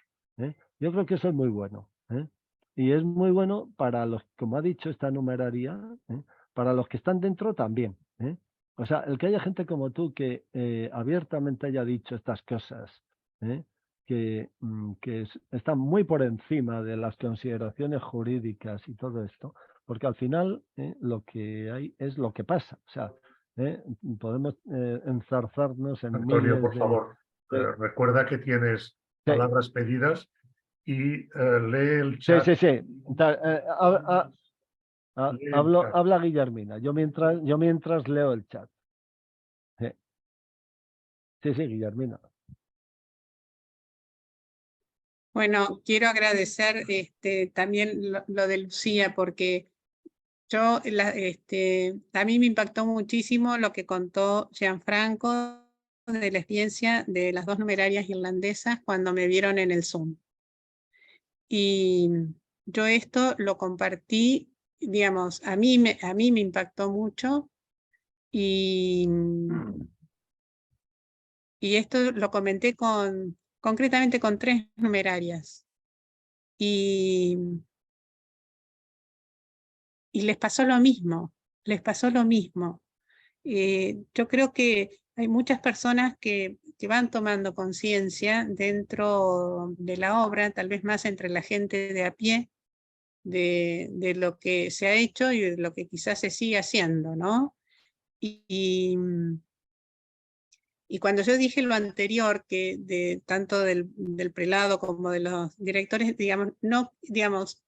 A: yo creo que eso es muy bueno. Y es muy bueno para los, como ha dicho esta numeraria, para los que están dentro también. O sea, el que haya gente como tú que abiertamente haya dicho estas cosas, que están muy por encima de las consideraciones jurídicas y todo esto, porque al final lo que hay es lo que pasa. O sea, podemos enzarzarnos en
B: Antonio,
A: miles
B: por favor, recuerda que tienes palabras pedidas y lee el chat.
A: Sí. Habla Guillermina. Yo mientras leo el chat. Sí, Guillermina.
C: Bueno, quiero agradecer también lo de Lucía, porque a mí me impactó muchísimo lo que contó Gianfranco de la experiencia de las dos numerarias irlandesas cuando me vieron en el Zoom. Y yo esto lo compartí, digamos, a mí me impactó mucho y esto lo comenté concretamente con 3 numerarias. Y les pasó lo mismo, yo creo que hay muchas personas que van tomando conciencia dentro de la obra, tal vez más entre la gente de a pie, de lo que se ha hecho y de lo que quizás se sigue haciendo, ¿no? Y Y cuando yo dije lo anterior, que tanto del prelado como de los directores, digamos, no, digamos,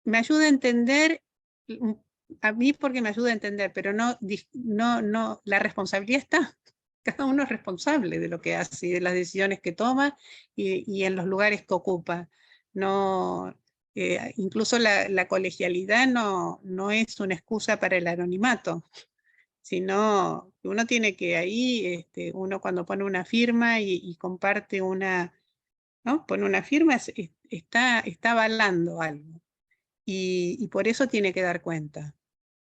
C: me ayuda a entender, a mí porque me ayuda a entender, pero no, la responsabilidad está, cada uno es responsable de lo que hace y de las decisiones que toma y en los lugares que ocupa. No, incluso la colegialidad no es una excusa para el anonimato, sino que uno tiene que ahí, uno cuando pone una firma y comparte ¿no? Pone una firma, está avalando algo. Y por eso tiene que dar cuenta.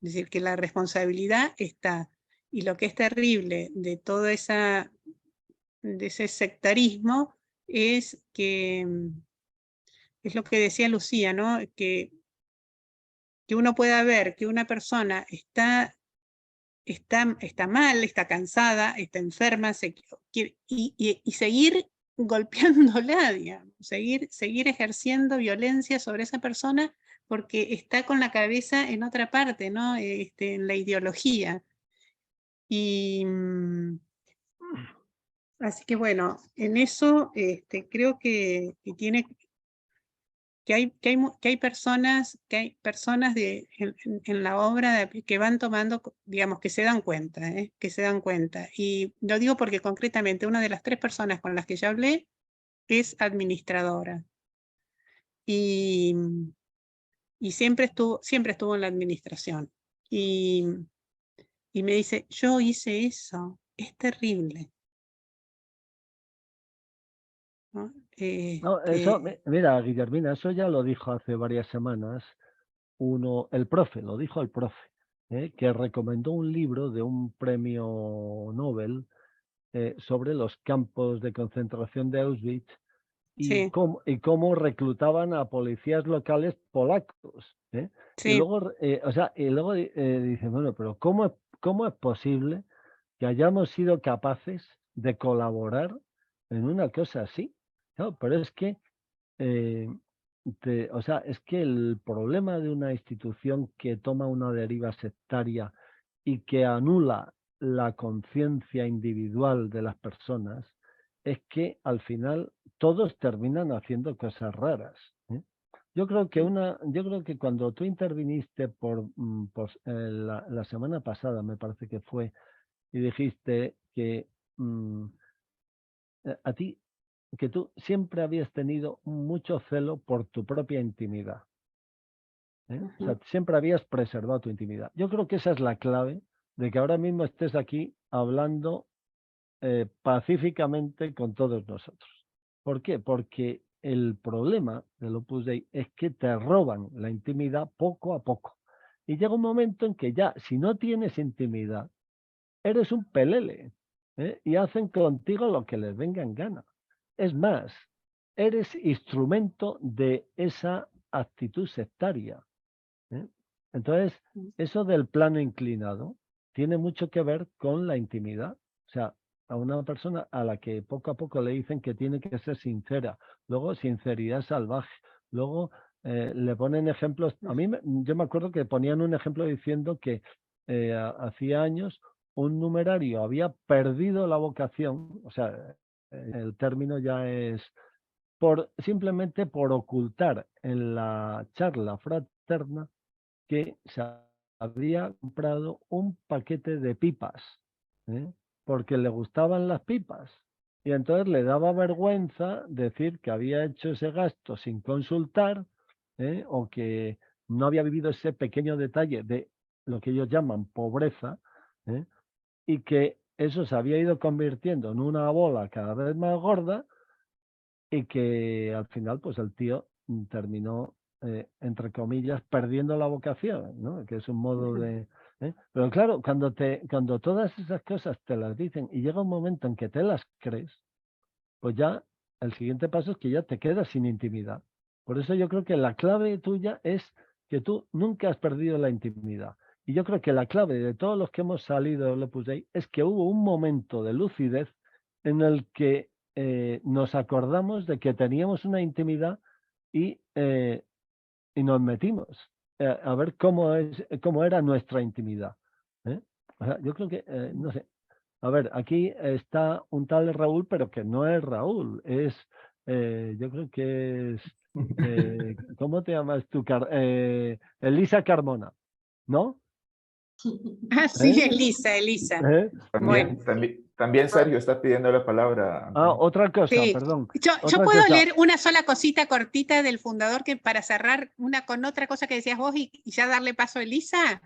C: Es decir, que la responsabilidad está. Y lo que es terrible de todo de ese sectarismo es que, es lo que decía Lucía, ¿no? Que uno pueda ver que una persona está mal, está cansada, está enferma, y seguir golpeándola, digamos, seguir ejerciendo violencia sobre esa persona porque está con la cabeza en otra parte, ¿no? En la ideología. Y así que bueno, en eso creo que hay personas en la obra que van tomando, digamos, que se dan cuenta, que se dan cuenta. Y lo digo porque concretamente una de las 3 personas con las que ya hablé es administradora. Y siempre estuvo en la administración. Y me dice, yo hice eso, es terrible, ¿no?
A: No, eso, mira, Guillermina, eso ya lo dijo hace varias semanas el profe, lo dijo el profe, que recomendó un libro de un premio Nobel sobre los campos de concentración de Auschwitz y
C: Sí,
A: cómo reclutaban a policías locales polacos. Y
C: sí.
A: luego, dice, bueno, pero ¿cómo es posible que hayamos sido capaces de colaborar en una cosa así? No, pero es que es que el problema de una institución que toma una deriva sectaria y que anula la conciencia individual de las personas es que al final todos terminan haciendo cosas raras. Yo creo que cuando tú interviniste la semana pasada, me parece que fue, y dijiste que a ti que tú siempre habías tenido mucho celo por tu propia intimidad. O sea, siempre habías preservado tu intimidad. Yo creo que esa es la clave de que ahora mismo estés aquí hablando pacíficamente con todos nosotros. ¿Por qué? Porque el problema del Opus Dei es que te roban la intimidad poco a poco. Y llega un momento en que ya, si no tienes intimidad, eres un pelele, y hacen contigo lo que les venga en gana. Es más, eres instrumento de esa actitud sectaria. Entonces, eso del plano inclinado tiene mucho que ver con la intimidad. O sea, a una persona a la que poco a poco le dicen que tiene que ser sincera, luego sinceridad salvaje, luego le ponen ejemplos. Yo me acuerdo que ponían un ejemplo diciendo que hacía años un numerario había perdido la vocación, o sea, el término ya es simplemente por ocultar en la charla fraterna que se había comprado un paquete de pipas, porque le gustaban las pipas. Y entonces le daba vergüenza decir que había hecho ese gasto sin consultar, o que no había vivido ese pequeño detalle de lo que ellos llaman pobreza, y que eso se había ido convirtiendo en una bola cada vez más gorda y que al final pues el tío terminó, entre comillas, perdiendo la vocación, ¿no? Que es un modo de... Pero claro, cuando todas esas cosas te las dicen y llega un momento en que te las crees, pues ya el siguiente paso es que ya te quedas sin intimidad. Por eso yo creo que la clave tuya es que tú nunca has perdido la intimidad. Y yo creo que la clave de todos los que hemos salido del Opus Dei es que hubo un momento de lucidez en el que nos acordamos de que teníamos una intimidad y nos metimos a ver cómo era nuestra intimidad. O sea, yo creo que, no sé, A ver, aquí está un tal Raúl, pero que no es Raúl, es, yo creo que es, ¿cómo te llamas tú? Elisa Carmona, ¿no?
C: Ah, sí,
A: ¿Eh?
C: Elisa, Elisa.
A: ¿Eh?
C: Bueno,
F: También Sergio está pidiendo la palabra,
A: Ah,
F: Antonio.
A: otra cosa,
C: sí.
A: perdón.
C: Yo
A: Otra
C: puedo
A: cosa.
C: leer una sola cosita cortita del fundador que para cerrar una con otra cosa que decías vos y ya darle paso a Elisa.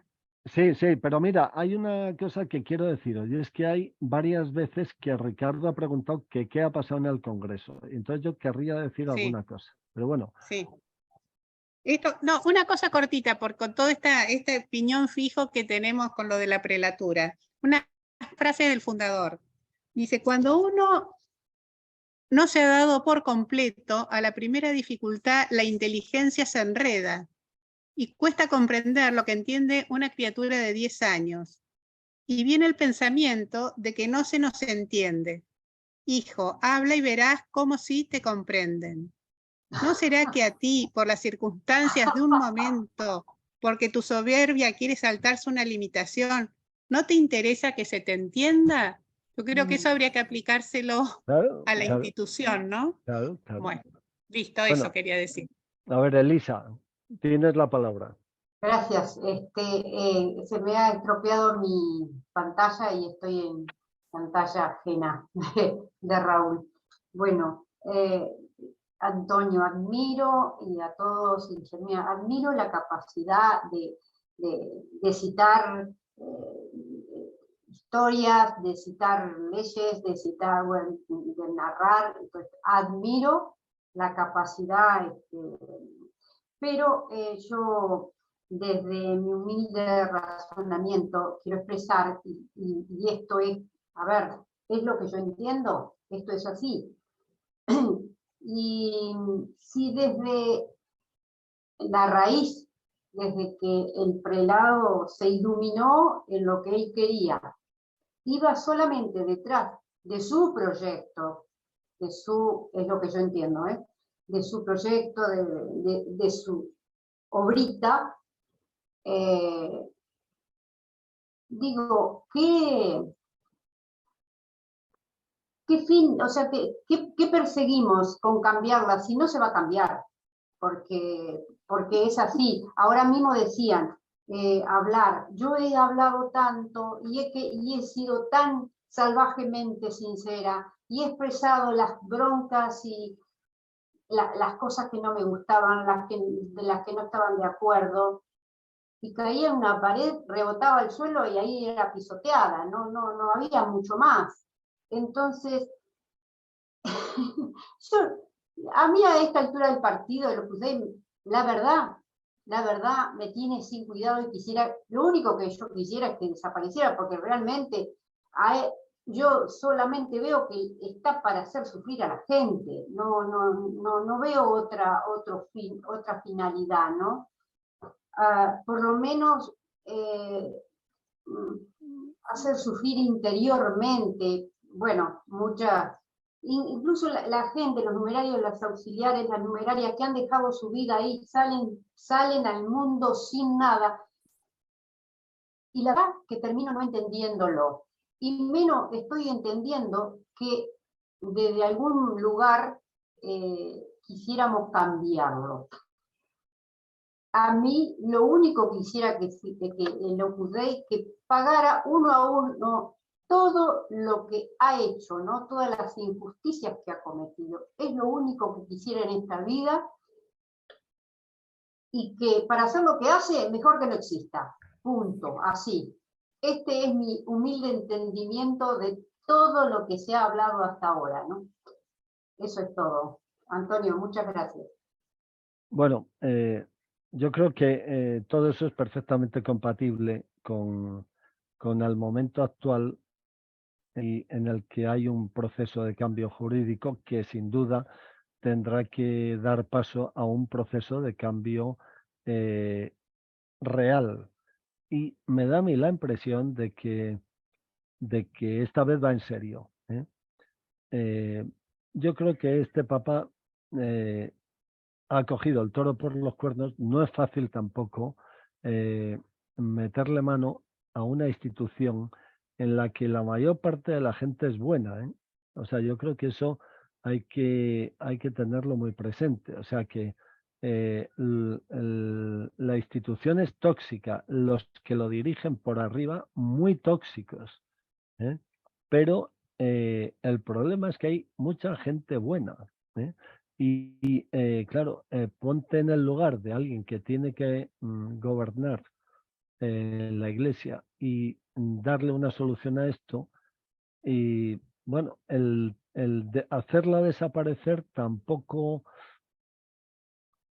A: Sí, sí, pero mira, hay una cosa que quiero deciros, y es que hay varias veces que Ricardo ha preguntado que qué ha pasado en el Congreso. Entonces yo querría decir
C: Sí,
A: alguna cosa. Pero bueno,
C: sí. Esto, no, una cosa cortita, con todo este piñón fijo que tenemos con lo de la prelatura. Una frase del fundador. Dice, cuando uno no se ha dado por completo, a la primera dificultad la inteligencia se enreda y cuesta comprender lo que entiende una criatura de 10 años. Y viene el pensamiento de que no se nos entiende. Hijo, habla y verás cómo sí te comprenden. ¿No será que a ti, por las circunstancias de un momento, porque tu soberbia quiere saltarse una limitación, no te interesa que se te entienda? Yo creo que eso habría que aplicárselo
A: claro,
C: a la
A: claro,
C: institución, ¿no?
A: claro, claro.
C: Bueno, listo,
A: Bueno,
C: eso quería decir.
A: a ver, Elisa, tienes la palabra.
G: Gracias. Se me ha estropeado mi pantalla y estoy en pantalla ajena de Raúl. Bueno, Antonio, admiro, y a todos, Guillermina, admiro la capacidad de citar historias, de citar leyes, de citar, bueno, de narrar. Entonces, admiro la capacidad, pero yo, desde mi humilde razonamiento, quiero expresar, y esto es, a ver, es lo que yo entiendo, esto es así. Y si desde la raíz, desde que el prelado se iluminó en lo que él quería, iba solamente detrás de su proyecto, es lo que yo entiendo, de su proyecto, de su obrita, digo, ¿qué fin, o sea, qué perseguimos con cambiarla si no se va a cambiar? Porque es así. Ahora mismo decían, hablar. Yo he hablado tanto y he sido tan salvajemente sincera y he expresado las broncas y las cosas que no me gustaban, de las que no estaban de acuerdo, y caía en una pared, rebotaba al suelo y ahí era pisoteada, no había mucho más. Entonces, a mí a esta altura del partido, de lo que ustedes, la verdad me tiene sin cuidado y quisiera, lo único que yo quisiera es que desapareciera, porque realmente yo solamente veo que está para hacer sufrir a la gente, no veo otra finalidad, ¿no? Por lo menos hacer sufrir interiormente, bueno, incluso la gente, los numerarios, las auxiliares, las numerarias que han dejado su vida ahí, salen al mundo sin nada, y la verdad que termino no entendiéndolo, y menos estoy entendiendo que desde algún lugar quisiéramos cambiarlo. A mí lo único que quisiera que el Opus Dei que pagara uno a uno todo lo que ha hecho, ¿no? Todas las injusticias que ha cometido. Es lo único que quisiera en esta vida, y que para hacer lo que hace, mejor que no exista. Punto. Así. Este es mi humilde entendimiento de todo lo que se ha hablado hasta ahora, ¿no? Eso es todo. Antonio, muchas gracias.
A: Bueno, yo creo que todo eso es perfectamente compatible con el momento actual y en el que hay un proceso de cambio jurídico que sin duda tendrá que dar paso a un proceso de cambio real. Y me da a mí la impresión de que esta vez va en serio. Yo creo que este Papa ha cogido el toro por los cuernos. No es fácil tampoco meterle mano a una institución en la que la mayor parte de la gente es buena, ¿eh? O sea, yo creo que eso hay que tenerlo muy presente. O sea, que la institución es tóxica, los que lo dirigen por arriba, muy tóxicos, ¿eh? Pero el problema es que hay mucha gente buena, ¿eh? Y claro, ponte en el lugar de alguien que tiene que gobernar la iglesia y darle una solución a esto. Y bueno, hacerla desaparecer tampoco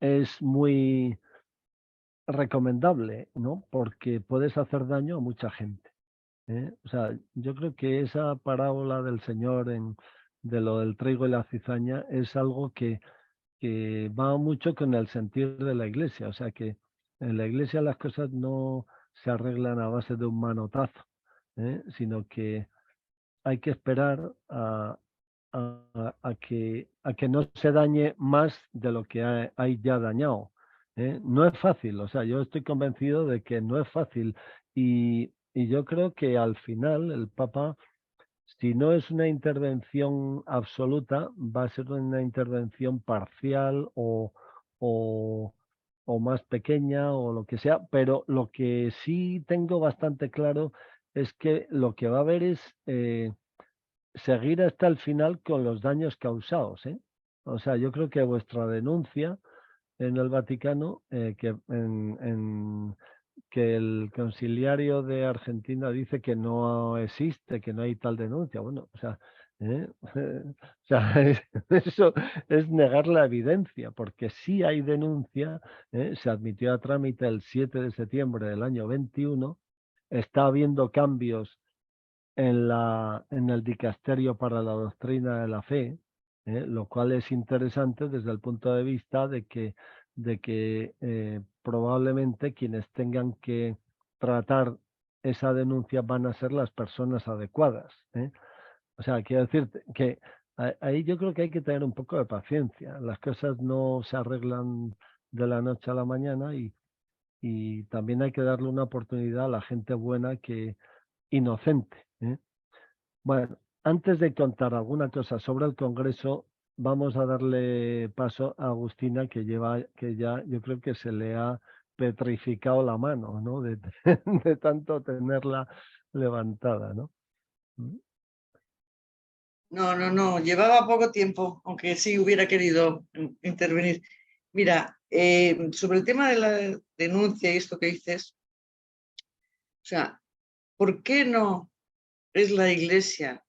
A: es muy recomendable, ¿no? Porque puedes hacer daño a mucha gente, ¿eh? O sea, yo creo que esa parábola del Señor de lo del trigo y la cizaña es algo que va mucho con el sentir de la iglesia. O sea, que en la iglesia las cosas no se arreglan a base de un manotazo, sino que hay que esperar a que no se dañe más de lo que hay ya dañado, ¿eh? No es fácil, o sea, yo estoy convencido de que no es fácil y yo creo que al final el Papa, si no es una intervención absoluta, va a ser una intervención parcial o, o más pequeña o lo que sea, pero lo que sí tengo bastante claro es que lo que va a haber es seguir hasta el final con los daños causados, ¿eh? O sea, yo creo que vuestra denuncia en el Vaticano, que el conciliario de Argentina dice que no existe, que no hay tal denuncia. Bueno, o sea, o sea, eso es negar la evidencia, porque sí hay denuncia, se admitió a trámite el 7 de septiembre del año 21, está habiendo cambios en el dicasterio para la doctrina de la fe, lo cual es interesante desde el punto de vista de que probablemente quienes tengan que tratar esa denuncia van a ser las personas adecuadas, ¿eh? O sea, quiero decir que ahí yo creo que hay que tener un poco de paciencia. Las cosas no se arreglan de la noche a la mañana y también hay que darle una oportunidad a la gente buena que inocente, ¿eh? Bueno, antes de contar alguna cosa sobre el Congreso, vamos a darle paso a Agustina, que ya yo creo que se le ha petrificado la mano, ¿no? De, de tanto tenerla levantada, ¿no?
H: No, llevaba poco tiempo, aunque sí hubiera querido intervenir. Mira, sobre el tema de la denuncia y esto que dices, o sea, ¿por qué no es la Iglesia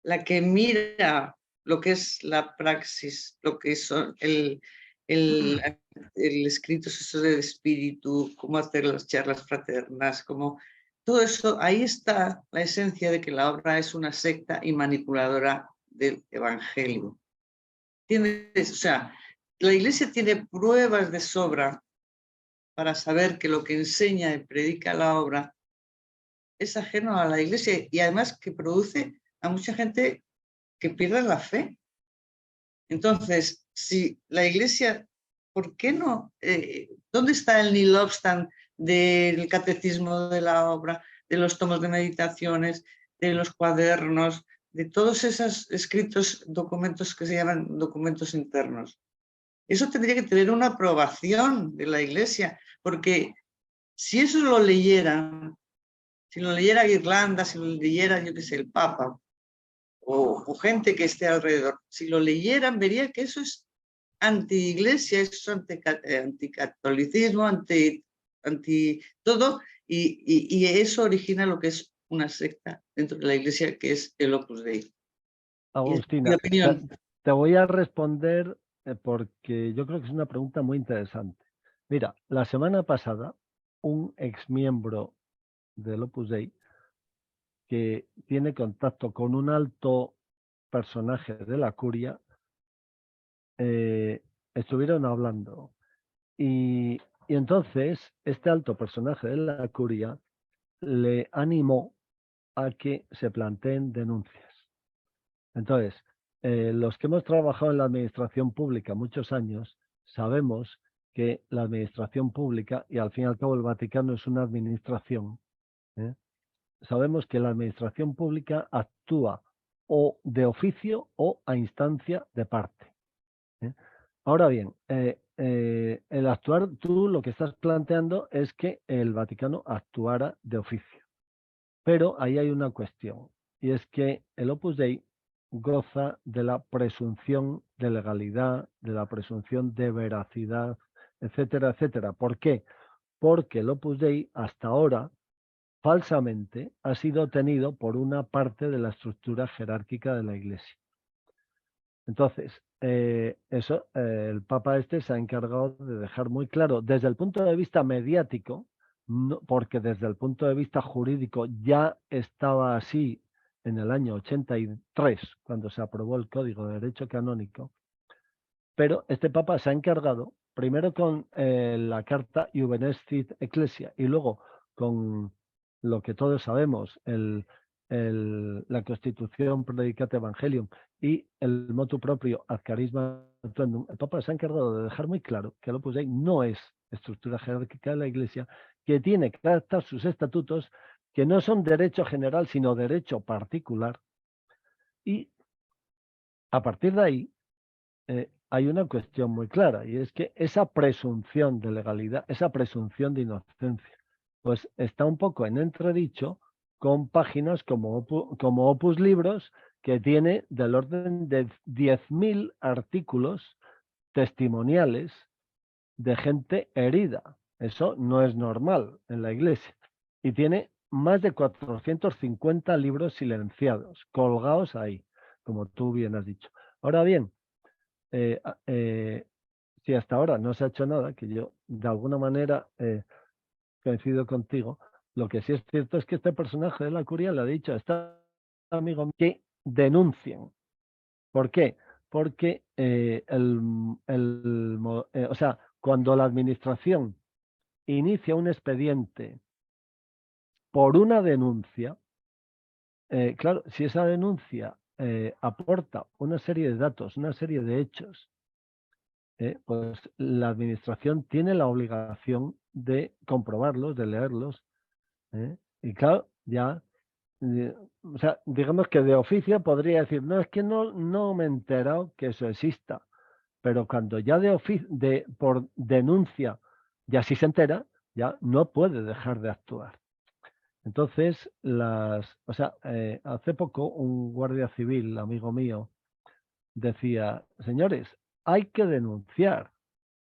H: la que mira lo que es la praxis, lo que son el escrito del espíritu, cómo hacer las charlas fraternas, cómo todo eso? Ahí está la esencia de que la obra es una secta y manipuladora del evangelio. ¿Entiendes? O sea, la Iglesia tiene pruebas de sobra para saber que lo que enseña y predica la obra es ajeno a la Iglesia y además que produce a mucha gente que pierde la fe. Entonces, si la Iglesia, ¿por qué no? ¿Dónde está el nihil obstant del catecismo de la obra, de los tomos de meditaciones, de los cuadernos, de todos esos escritos, documentos que se llaman documentos internos? Eso tendría que tener una aprobación de la Iglesia, porque si eso lo leyeran, si lo leyera Irlanda, si lo leyera, yo qué sé, el Papa, o gente que esté alrededor, si lo leyeran, vería que eso es anti-iglesia, eso es anticatolicismo, anti todo, y eso origina lo que es una secta dentro de la iglesia, que es el Opus Dei.
A: Agustina, te voy a responder porque yo creo que es una pregunta muy interesante. Mira, la semana pasada, un exmiembro del Opus Dei que tiene contacto con un alto personaje de la curia, estuvieron hablando. Y entonces este alto personaje de la curia le animó a que se planteen denuncias. Entonces, los que hemos trabajado en la administración pública muchos años, sabemos que la administración pública, y al fin y al cabo el Vaticano es una administración, sabemos que la administración pública actúa o de oficio o a instancia de parte. Ahora bien, el actuar, tú lo que estás planteando es que el Vaticano actuara de oficio. Pero ahí hay una cuestión, y es que el Opus Dei goza de la presunción de legalidad, de la presunción de veracidad, etcétera, etcétera. ¿Por qué? Porque el Opus Dei hasta ahora, falsamente, ha sido tenido por una parte de la estructura jerárquica de la Iglesia. Entonces, el Papa este se ha encargado de dejar muy claro, desde el punto de vista mediático, no, porque desde el punto de vista jurídico ya estaba así en el año 83, cuando se aprobó el Código de Derecho Canónico, pero este Papa se ha encargado, primero con la carta Iuvenescit Ecclesia y luego con lo que todos sabemos, la Constitución Predicate Evangelium y el motu proprio ad carisma actuandum, el Papa se ha encargado de dejar muy claro que el Opus Dei no es estructura jerárquica de la Iglesia, que tiene que adaptar sus estatutos, que no son derecho general, sino derecho particular. Y a partir de ahí hay una cuestión muy clara, y es que esa presunción de legalidad, esa presunción de inocencia, pues está un poco en entredicho con páginas como Opus Libros, que tiene del orden de 10.000 artículos testimoniales de gente herida. Eso no es normal en la Iglesia. Y tiene más de 450 libros silenciados, colgados ahí, como tú bien has dicho. Ahora bien, si hasta ahora no se ha hecho nada, que yo de alguna manera coincido contigo, lo que sí es cierto es que este personaje de la Curia le ha dicho a este amigo mío que denuncien. ¿Por qué? Porque o sea, cuando la administración inicia un expediente por una denuncia, claro, si esa denuncia aporta una serie de datos, una serie de hechos, pues la administración tiene la obligación de comprobarlos, de leerlos. Y claro, ya, o sea, digamos que de oficio podría decir, no, es que no me he enterado que eso exista, pero cuando ya por denuncia ya sí se entera, ya no puede dejar de actuar. Entonces, o sea, hace poco un guardia civil, amigo mío, decía, señores, hay que denunciar,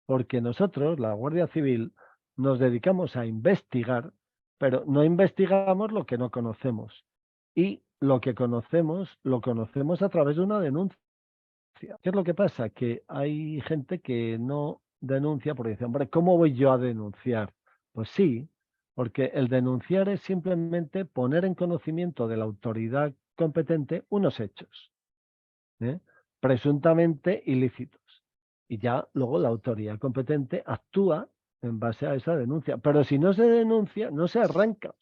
A: porque nosotros, la Guardia Civil, nos dedicamos a investigar, pero no investigamos lo que no conocemos. Y lo que conocemos, lo conocemos a través de una denuncia. ¿Qué es lo que pasa? Que hay gente que no denuncia porque dice, hombre, ¿cómo voy yo a denunciar? Pues sí, porque el denunciar es simplemente poner en conocimiento de la autoridad competente unos hechos, presuntamente ilícitos. Y ya luego la autoridad competente actúa en base a esa denuncia. Pero si no se denuncia, no se arranca.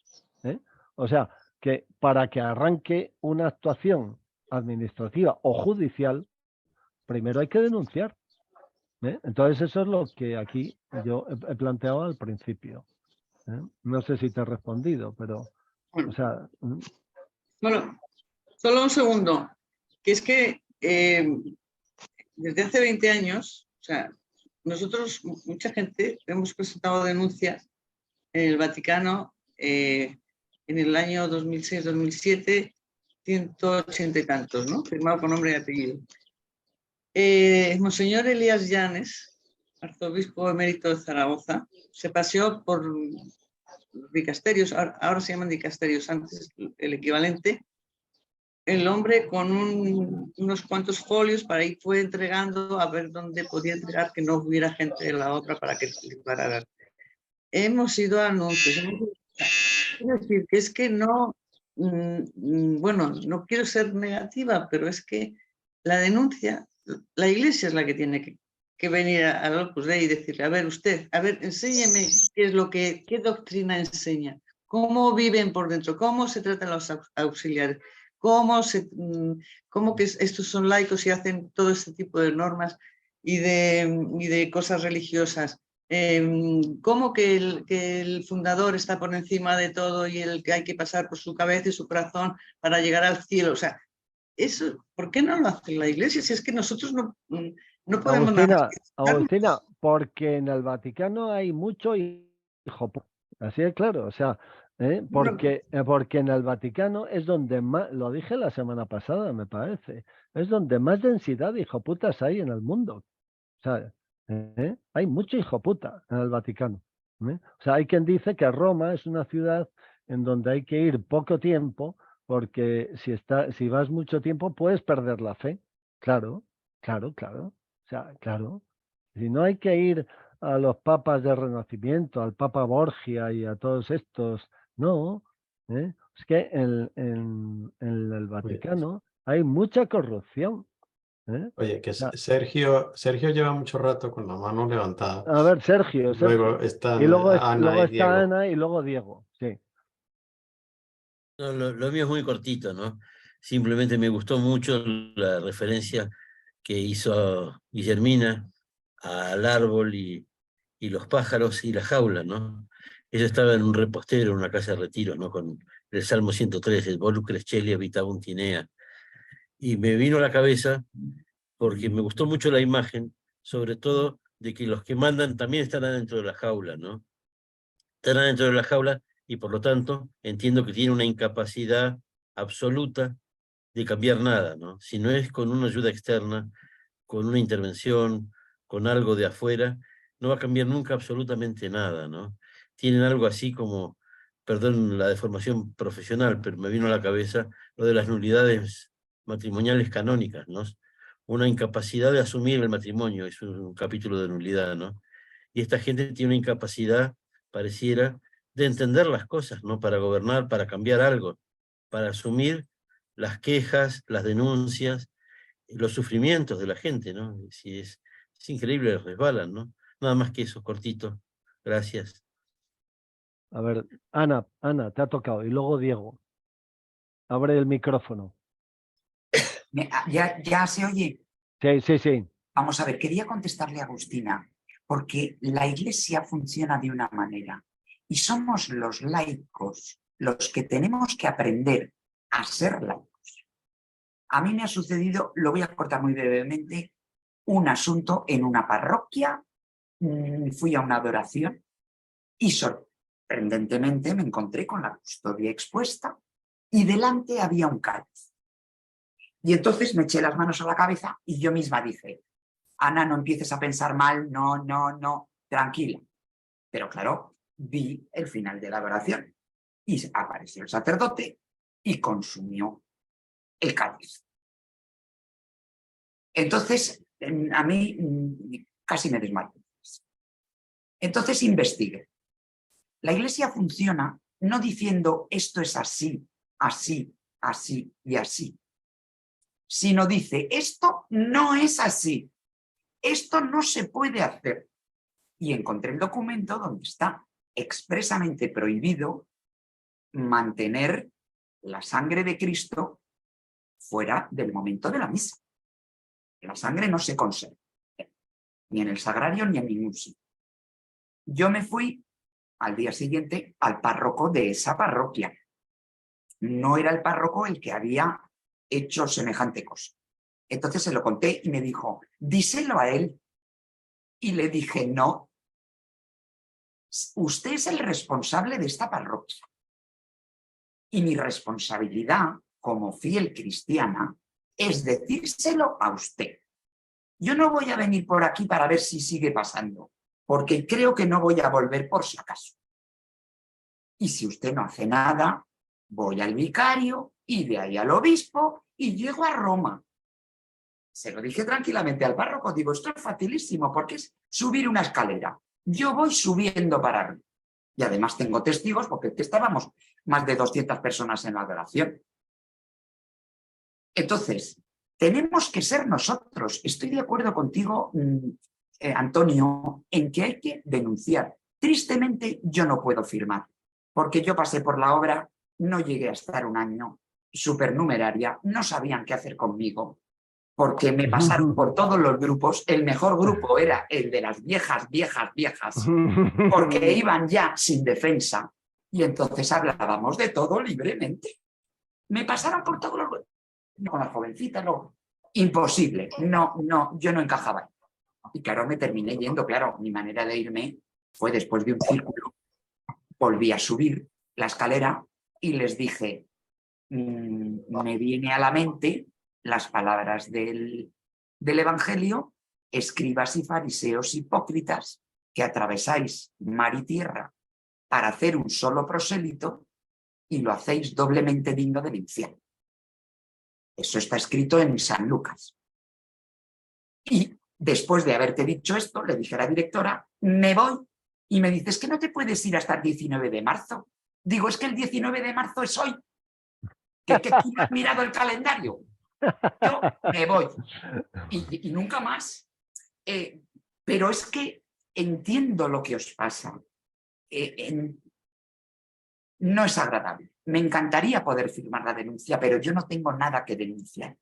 A: O sea, que para que arranque una actuación administrativa o judicial, primero hay que denunciar. Entonces eso es lo que aquí yo he planteado al principio. No sé si te he respondido, pero, o sea...
H: Bueno, solo un segundo. Que es que desde hace 20 años, o sea, nosotros, mucha gente, hemos presentado denuncias en el Vaticano en el año 2006-2007, 180 y tantos, ¿no? Firmado con nombre y apellido. Monseñor Elías Llanes, arzobispo emérito de Zaragoza, se paseó por los dicasterios, ahora se llaman dicasterios, antes el equivalente. El hombre con unos cuantos folios para ir fue entregando a ver dónde podía entregar que no hubiera gente de la otra para que se declararan. Hemos ido a anuncios. Es decir, que es que no, bueno, no quiero ser negativa, pero es que la denuncia, la Iglesia es la que tiene que venir al Opus Dei y decirle, a ver usted, a ver, enséñeme qué doctrina enseña, cómo viven por dentro, cómo se tratan los auxiliares, cómo que estos son laicos y hacen todo este tipo de normas y de cosas religiosas. ¿Cómo que el fundador está por encima de todo y el que hay que pasar por su cabeza y su corazón para llegar al cielo? O sea, eso, ¿por qué no lo hace la Iglesia? Si es que nosotros no podemos nada.
A: Agustina, porque en el Vaticano hay mucho hijo puta. Así es claro, o sea, porque en el Vaticano es donde más, lo dije la semana pasada, me parece, es donde más densidad de hijoputas hay en el mundo. O sea, hay mucho hijo puta en el Vaticano. O sea, hay quien dice que Roma es una ciudad en donde hay que ir poco tiempo, porque si vas mucho tiempo puedes perder la fe. Claro. O sea, claro. Si no hay que ir a los papas del Renacimiento, al Papa Borgia y a todos estos, no. Es que en el Vaticano hay mucha corrupción.
E: Oye, que Sergio lleva mucho rato con la mano levantada.
A: A ver, Sergio.
E: Luego están
A: y luego
E: Ana y Diego.
A: está Ana y luego Diego. Sí.
I: No, lo mío es muy cortito, ¿no? Simplemente me gustó mucho la referencia que hizo Guillermina al árbol y los pájaros y la jaula, ¿no? Ella estaba en un repostero, en una casa de retiro, ¿no? Con el Salmo 103, el Volucres Celi habitabum Tinea. Y me vino a la cabeza, porque me gustó mucho la imagen, sobre todo de que los que mandan también están adentro de la jaula, ¿no? Están adentro de la jaula y por lo tanto entiendo que tiene una incapacidad absoluta de cambiar nada, ¿no? Si no es con una ayuda externa, con una intervención, con algo de afuera, no va a cambiar nunca absolutamente nada, ¿no? Tienen algo así como, perdón la deformación profesional, pero me vino a la cabeza lo de las nulidades matrimoniales canónicas, ¿no? Una incapacidad de asumir el matrimonio, es un capítulo de nulidad, ¿no? Y esta gente tiene una incapacidad, pareciera, de entender las cosas, ¿no? Para gobernar, para cambiar algo, para asumir las quejas, las denuncias, los sufrimientos de la gente, ¿no? Si es increíble, resbalan, ¿no? Nada más que eso, cortito. Gracias.
A: A ver, Ana, te ha tocado. Y luego Diego. Abre el micrófono.
J: ¿Ya se oye?
A: Sí.
J: Vamos a ver, quería contestarle a Agustina, porque la Iglesia funciona de una manera y somos los laicos los que tenemos que aprender a ser laicos. A mí me ha sucedido, lo voy a cortar muy brevemente, un asunto en una parroquia, fui a una adoración y sorprendentemente me encontré con la custodia expuesta y delante había un cáliz. Y entonces me eché las manos a la cabeza y yo misma dije, Ana, no empieces a pensar mal, no, tranquila. Pero claro, vi el final de la adoración y apareció el sacerdote y consumió el cáliz. Entonces, a mí casi me desmayo. Entonces investigué. La Iglesia funciona no diciendo esto es así, así, así y así, sino dice esto no es así, esto no se puede hacer. Y encontré el documento donde está expresamente prohibido mantener la sangre de Cristo fuera del momento de la misa. La sangre no se conserva, ni en el sagrario ni en ningún sitio. Yo me fui al día siguiente al párroco de esa parroquia. No era el párroco el que había hecho semejante cosa. Entonces se lo conté y me dijo, díselo a él. Y le dije, no, usted es el responsable de esta parroquia. Y mi responsabilidad como fiel cristiana es decírselo a usted. Yo no voy a venir por aquí para ver si sigue pasando, porque creo que no voy a volver por si acaso. Y si usted no hace nada, voy al vicario y de ahí al obispo y llego a Roma. Se lo dije tranquilamente al párroco, digo, esto es facilísimo porque es subir una escalera. Yo voy subiendo para arriba. Y además tengo testigos porque estábamos más de 200 personas en la adoración. Entonces, tenemos que ser nosotros. Estoy de acuerdo contigo, Antonio, en que hay que denunciar. Tristemente, yo no puedo firmar, porque yo pasé por la obra, no llegué a estar un año, supernumeraria, no sabían qué hacer conmigo. porque me pasaron por todos los grupos. El mejor grupo era el de las viejas, porque iban ya sin defensa y entonces hablábamos de todo libremente. Me pasaron por todos los grupos. No, con las jovencitas, no. Imposible. No, yo no encajaba. Y claro, me terminé yendo. Claro, mi manera de irme fue después de un círculo. Volví a subir la escalera y les dije, me viene a la mente las palabras del Evangelio: escribas y fariseos hipócritas, que atravesáis mar y tierra para hacer un solo prosélito y lo hacéis doblemente digno del infierno. Eso está escrito en San Lucas. Y después de haberte dicho esto, le dije a la directora, me voy. Y me dice, es que no te puedes ir hasta el 19 de marzo. Digo, es que el 19 de marzo es hoy. Que tú no has mirado el calendario. Yo me voy. Y nunca más. Pero es que entiendo lo que os pasa. No es agradable. Me encantaría poder firmar la denuncia, pero yo no tengo nada que denunciar.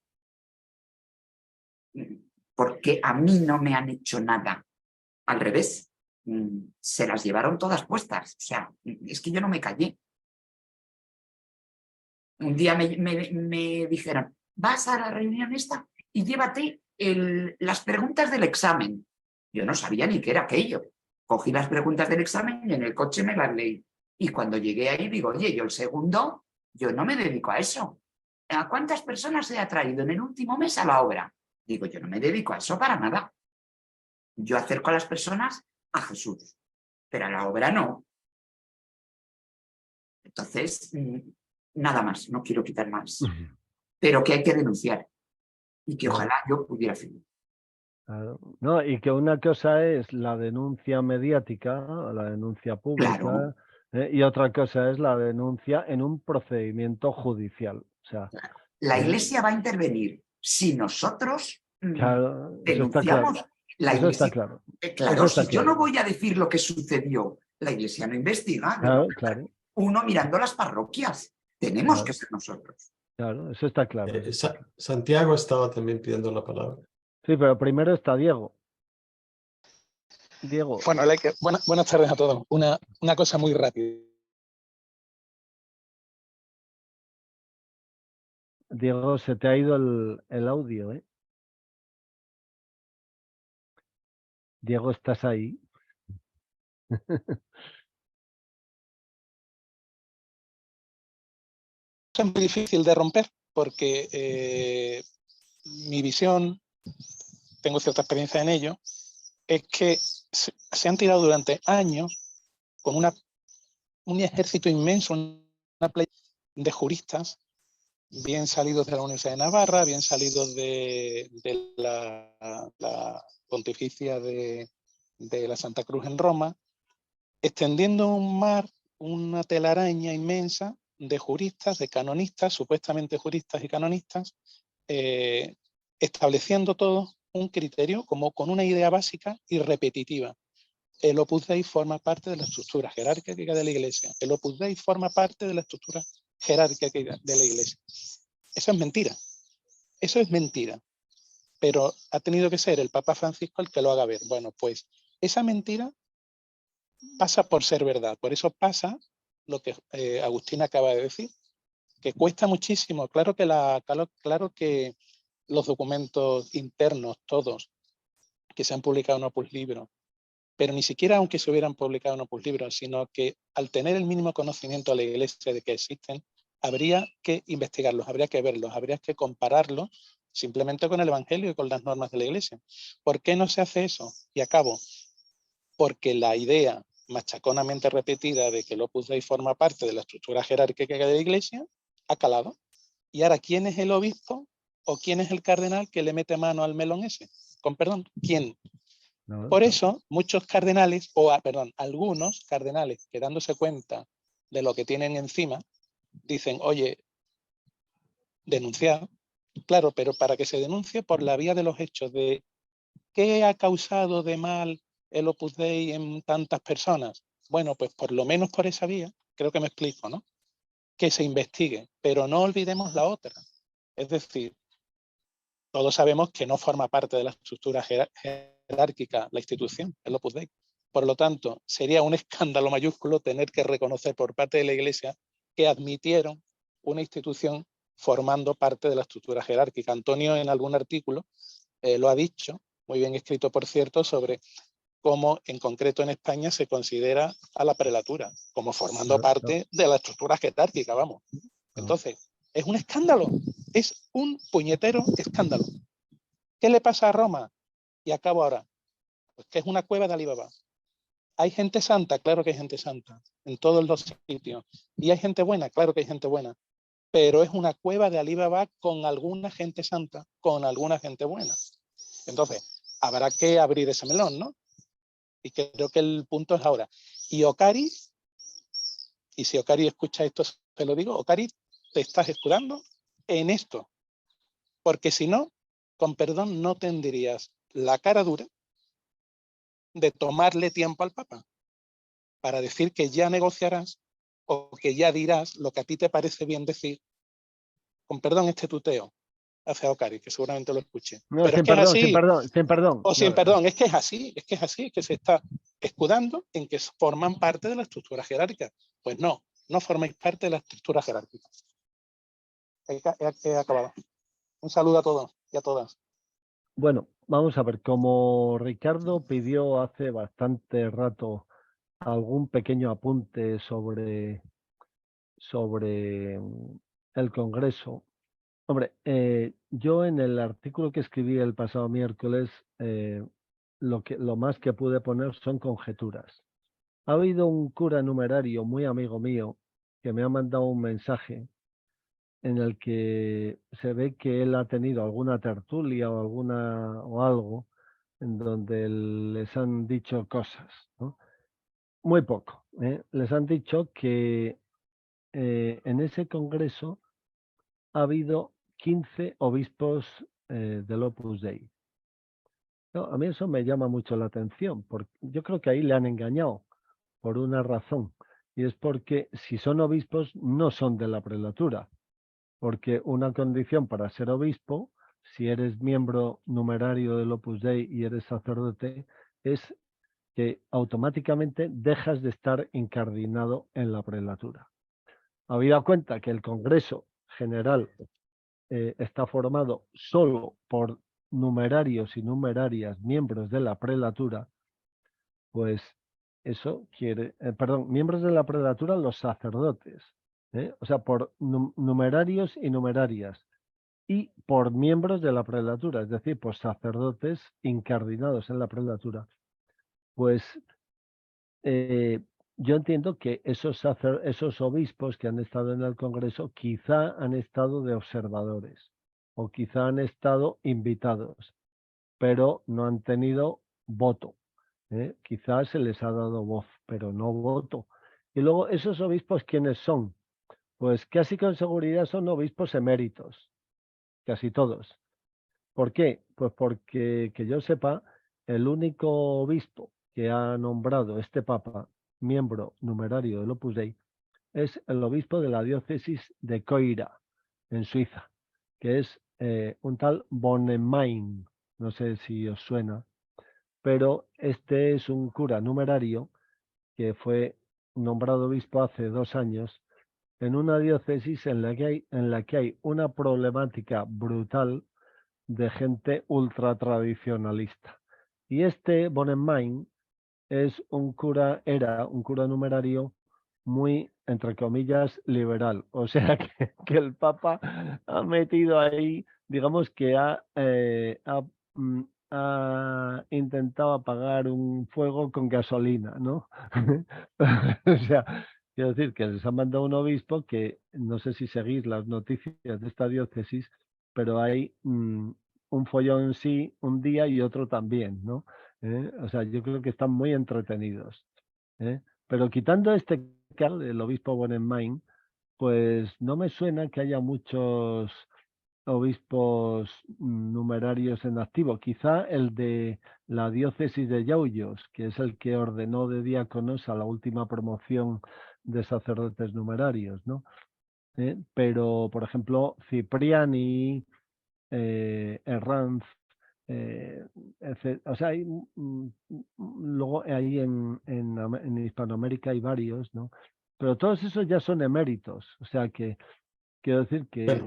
J: Porque a mí no me han hecho nada. Al revés, se las llevaron todas puestas. O sea, es que yo no me callé. Un día me dijeron, vas a la reunión esta y llévate las preguntas del examen. Yo no sabía ni qué era aquello. Cogí las preguntas del examen y en el coche me las leí. Y cuando llegué ahí digo, oye, yo el segundo, yo no me dedico a eso. ¿A cuántas personas he atraído en el último mes a la obra? Digo, yo no me dedico a eso para nada. Yo acerco a las personas a Jesús, pero a la obra no. Entonces, nada más, no quiero quitar más. Pero que hay que denunciar y que ojalá yo pudiera firmar.
A: No, y que una cosa es la denuncia mediática, la denuncia pública,
J: Claro.
A: Y otra cosa es la denuncia en un procedimiento judicial. O sea,
J: la Iglesia va a intervenir si nosotros
A: claro,
J: denunciamos. La
A: eso
J: Iglesia,
A: está claro.
J: claro,
A: Eso está
J: si yo
A: claro.
J: no voy a decir lo que sucedió, la Iglesia no investiga.
A: Claro, claro.
J: Uno mirando las parroquias. Tenemos que ser nosotros.
A: Claro, eso está claro.
E: Santiago estaba también pidiendo la palabra.
A: Sí, pero primero está Diego. Diego.
K: Bueno, buenas tardes a todos. Una cosa muy rápida.
A: Diego, se te ha ido el audio, ¿eh? Diego, ¿estás ahí?
K: Es muy difícil de romper porque mi visión, tengo cierta experiencia en ello, es que se han tirado durante años con un ejército inmenso, una playa de juristas, bien salidos de la Universidad de Navarra, bien salidos de la Pontificia de la Santa Cruz en Roma, extendiendo una telaraña inmensa de juristas, de canonistas, supuestamente juristas y canonistas, estableciendo todos un criterio como con una idea básica y repetitiva. El Opus Dei forma parte de la estructura jerárquica de la Iglesia. El Opus Dei forma parte de la estructura jerárquica de la Iglesia. Eso es mentira. Eso es mentira. Pero ha tenido que ser el Papa Francisco el que lo haga ver. Bueno, pues esa mentira pasa por ser verdad. Por eso pasa lo que Agustín acaba de decir, que cuesta muchísimo. Claro que los documentos internos, todos, que se han publicado en Opus Libro, pero ni siquiera aunque se hubieran publicado en Opus Libro, sino que al tener el mínimo conocimiento de la Iglesia de que existen, habría que investigarlos, habría que verlos, habría que compararlos simplemente con el Evangelio y con las normas de la Iglesia. ¿Por qué no se hace eso? Y acabo. Porque la idea machaconamente repetida de que el Opus Dei forma parte de la estructura jerárquica de la Iglesia ha calado. Y ahora, ¿quién es el obispo o quién es el cardenal que le mete mano al melón ese? Con perdón, ¿quién? No. Por eso, muchos cardenales, algunos cardenales, que dándose cuenta de lo que tienen encima, dicen, oye, denunciar. Claro, pero para que se denuncie por la vía de los hechos de qué ha causado de mal el Opus Dei en tantas personas. Bueno, pues por lo menos por esa vía, creo que me explico, ¿no? Que se investigue, pero no olvidemos la otra. Es decir, todos sabemos que no forma parte de la estructura jerárquica la institución, el Opus Dei. Por lo tanto, sería un escándalo mayúsculo tener que reconocer por parte de la Iglesia que admitieron una institución formando parte de la estructura jerárquica. Antonio en algún artículo lo ha dicho, muy bien escrito por cierto, sobre cómo en concreto en España se considera a la prelatura como formando parte de la estructura jerárquica, vamos. Entonces, es un escándalo, es un puñetero escándalo. ¿Qué le pasa a Roma? Y acabo ahora, pues que es una cueva de Alibaba. ¿Hay gente santa? Claro que hay gente santa, en todos los sitios. ¿Y hay gente buena? Claro que hay gente buena. Pero es una cueva de Alibaba con alguna gente santa, con alguna gente buena. Entonces, habrá que abrir ese melón, ¿no? Y creo que el punto es ahora. Y Ocari, y si Ocari escucha esto, te lo digo, Ocari, te estás escudando en esto. Porque si no, con perdón, no tendrías la cara dura de tomarle tiempo al Papa para decir que ya negociarás o que ya dirás lo que a ti te parece bien decir, con perdón este tuteo hacia Ocari, que seguramente lo escuche.
A: No,
K: pero
A: sin
K: es que
A: perdón,
K: es así,
A: sin perdón, sin perdón.
K: o sin perdón, es que es así, que se está escudando en que forman parte de la estructura jerárquica. Pues no, no formáis parte de la estructura jerárquica. He acabado. Un saludo a todos y a todas.
A: Bueno, vamos a ver, como Ricardo pidió hace bastante rato algún pequeño apunte sobre el Congreso. Hombre, yo en el artículo que escribí el pasado miércoles, lo más que pude poner son conjeturas. Ha habido un cura numerario muy amigo mío que me ha mandado un mensaje en el que se ve que él ha tenido alguna tertulia o algo en donde les han dicho cosas, ¿no? Muy poco. Les han dicho que en ese congreso ha habido 15 obispos del Opus Dei. No, a mí eso me llama mucho la atención, porque yo creo que ahí le han engañado por una razón, y es porque si son obispos no son de la prelatura, porque una condición para ser obispo, si eres miembro numerario del Opus Dei y eres sacerdote, es que automáticamente dejas de estar incardinado en la prelatura. Habida cuenta que el Congreso General está formado solo por numerarios y numerarias miembros de la prelatura, pues eso quiere, miembros de la prelatura los sacerdotes, o sea, por numerarios y numerarias, y por miembros de la prelatura, es decir, por sacerdotes incardinados en la prelatura, pues yo entiendo que esos obispos que han estado en el Congreso quizá han estado de observadores o quizá han estado invitados, pero no han tenido voto. Quizás se les ha dado voz, pero no voto. Y luego, ¿esos obispos quiénes son? Pues casi con seguridad son obispos eméritos, casi todos. ¿Por qué? Pues porque, que yo sepa, el único obispo que ha nombrado este Papa miembro numerario del Opus Dei es el obispo de la diócesis de Coira, en Suiza, que es un tal Bonemain, no sé si os suena, pero este es un cura numerario que fue nombrado obispo hace 2 años en una diócesis en la que hay una problemática brutal de gente ultra tradicionalista. Y este Bonemain era un cura numerario muy, entre comillas, liberal. O sea que el Papa ha metido ahí, digamos que ha intentado apagar un fuego con gasolina, ¿no? O sea, quiero decir que les han mandado un obispo que, no sé si seguís las noticias de esta diócesis, pero hay un follón sí un día y otro también, ¿no? O sea, yo creo que están muy entretenidos. Pero quitando este caso del obispo Bonemain, pues no me suena que haya muchos obispos numerarios en activo. Quizá el de la diócesis de Yauyos, que es el que ordenó de diáconos a la última promoción de sacerdotes numerarios, ¿no? Pero, por ejemplo, Cipriani, Herranz, o sea, hay, luego ahí en Hispanoamérica hay varios, ¿no? Pero todos esos ya son eméritos, o sea que quiero decir que
E: Bueno,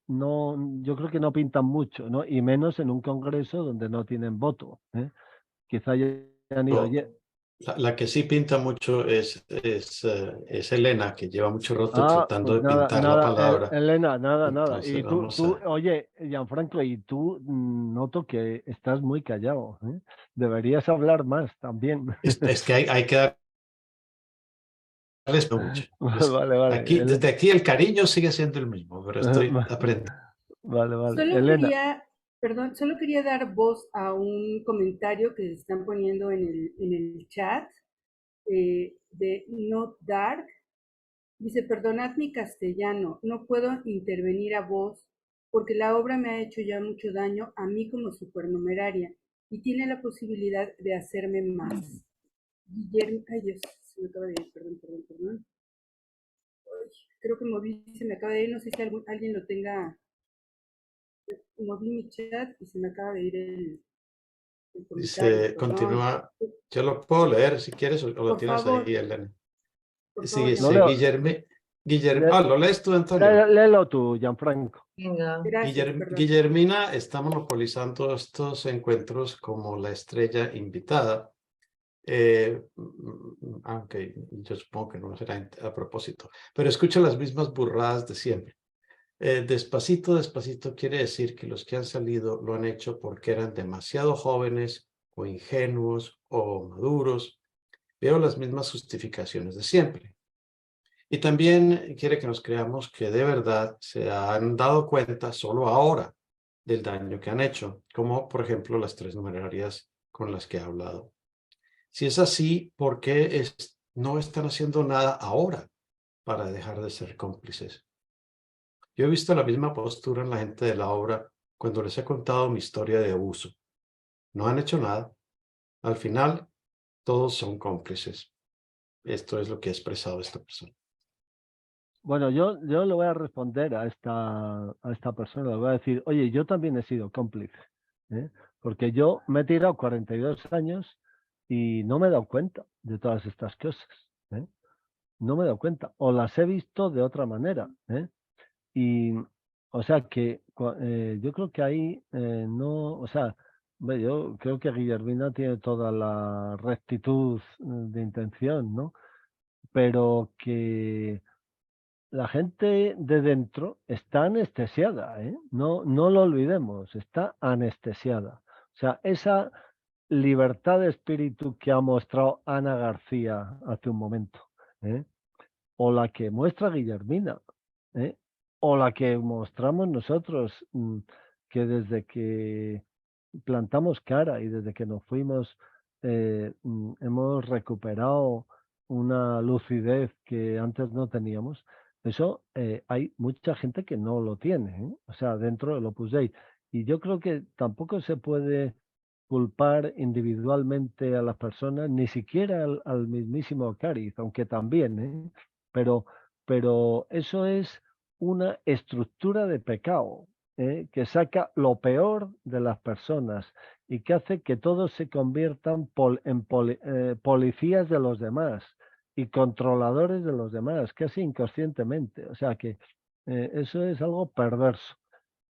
A: no, yo creo que no pintan mucho, ¿no? Y menos en un congreso donde no tienen voto, ¿eh? Quizá ya han ido.
E: la que sí pinta mucho es Elena, que lleva mucho rato tratando
A: Pues
E: de
A: nada,
E: pintar la
A: nada,
E: palabra.
A: Elena, nada, nada.
E: Entonces,
A: Y tú,
E: vamos a...
A: oye, Gianfranco, y tú noto que estás muy callado, ¿eh? Deberías hablar más también.
E: Es que hay que darles mucho.
A: Vale, vale.
E: Desde aquí el cariño sigue siendo el mismo, pero estoy aprendiendo.
A: Vale, vale.
L: Solo
A: Elena.
L: quería, perdón, solo quería dar voz a un comentario que están poniendo en el chat de Not Dark. Dice, perdonad mi castellano, no puedo intervenir a voz porque la obra me ha hecho ya mucho daño a mí como supernumeraria y tiene la posibilidad de hacerme más. Guillermo, ay Dios, se me acaba de ir, perdón. Ay, creo que se me acaba de ir, no sé si alguien lo tenga. Moví mi chat y se me acaba de ir el comentario,
E: Dice,
L: perdón.
E: continúa, yo lo puedo leer si quieres o lo
L: Por
E: tienes
L: favor.
E: ahí, Elena.
L: Por
E: Sí,
L: favor,
E: dice Guillermo, ¿lo lees tú, Antonio?
A: Léelo tú, Gianfranco.
L: Gracias, perdón.
E: Guillermina está monopolizando estos encuentros como la estrella invitada, aunque yo supongo que no será a propósito, pero escucha las mismas burradas de siempre. Despacito, despacito quiere decir que los que han salido lo han hecho porque eran demasiado jóvenes o ingenuos o maduros. Veo las mismas justificaciones de siempre. Y también quiere que nos creamos que de verdad se han dado cuenta solo ahora del daño que han hecho, como por ejemplo las 3 numerarias con las que he hablado. Si es así, ¿por qué no están haciendo nada ahora para dejar de ser cómplices? Yo he visto la misma postura en la gente de la obra cuando les he contado mi historia de abuso. No han hecho nada. Al final, todos son cómplices. Esto es lo que ha expresado esta persona.
A: Bueno, yo le voy a responder a esta persona, le voy a decir, oye, yo también he sido cómplice, ¿eh? Porque yo me he tirado 42 años y no me he dado cuenta de todas estas cosas, ¿eh? No me he dado cuenta, o las he visto de otra manera, ¿eh? Y, o sea, que yo creo que ahí no, o sea, yo creo que Guillermina tiene toda la rectitud de intención, ¿no? Pero que la gente de dentro está anestesiada, ¿eh? No lo olvidemos, está anestesiada. O sea, esa libertad de espíritu que ha mostrado Ana García hace un momento, ¿eh? O la que muestra Guillermina, ¿eh? O la que mostramos nosotros, que desde que plantamos cara y desde que nos fuimos, hemos recuperado una lucidez que antes no teníamos. Eso hay mucha gente que no lo tiene, ¿eh? O sea, dentro del Opus Dei. Y yo creo que tampoco se puede culpar individualmente a las personas, ni siquiera al mismísimo Cáriz, aunque también, ¿eh? Pero eso es una estructura de pecado, que saca lo peor de las personas y que hace que todos se conviertan en policías de los demás y controladores de los demás, casi inconscientemente. O sea que eso es algo perverso.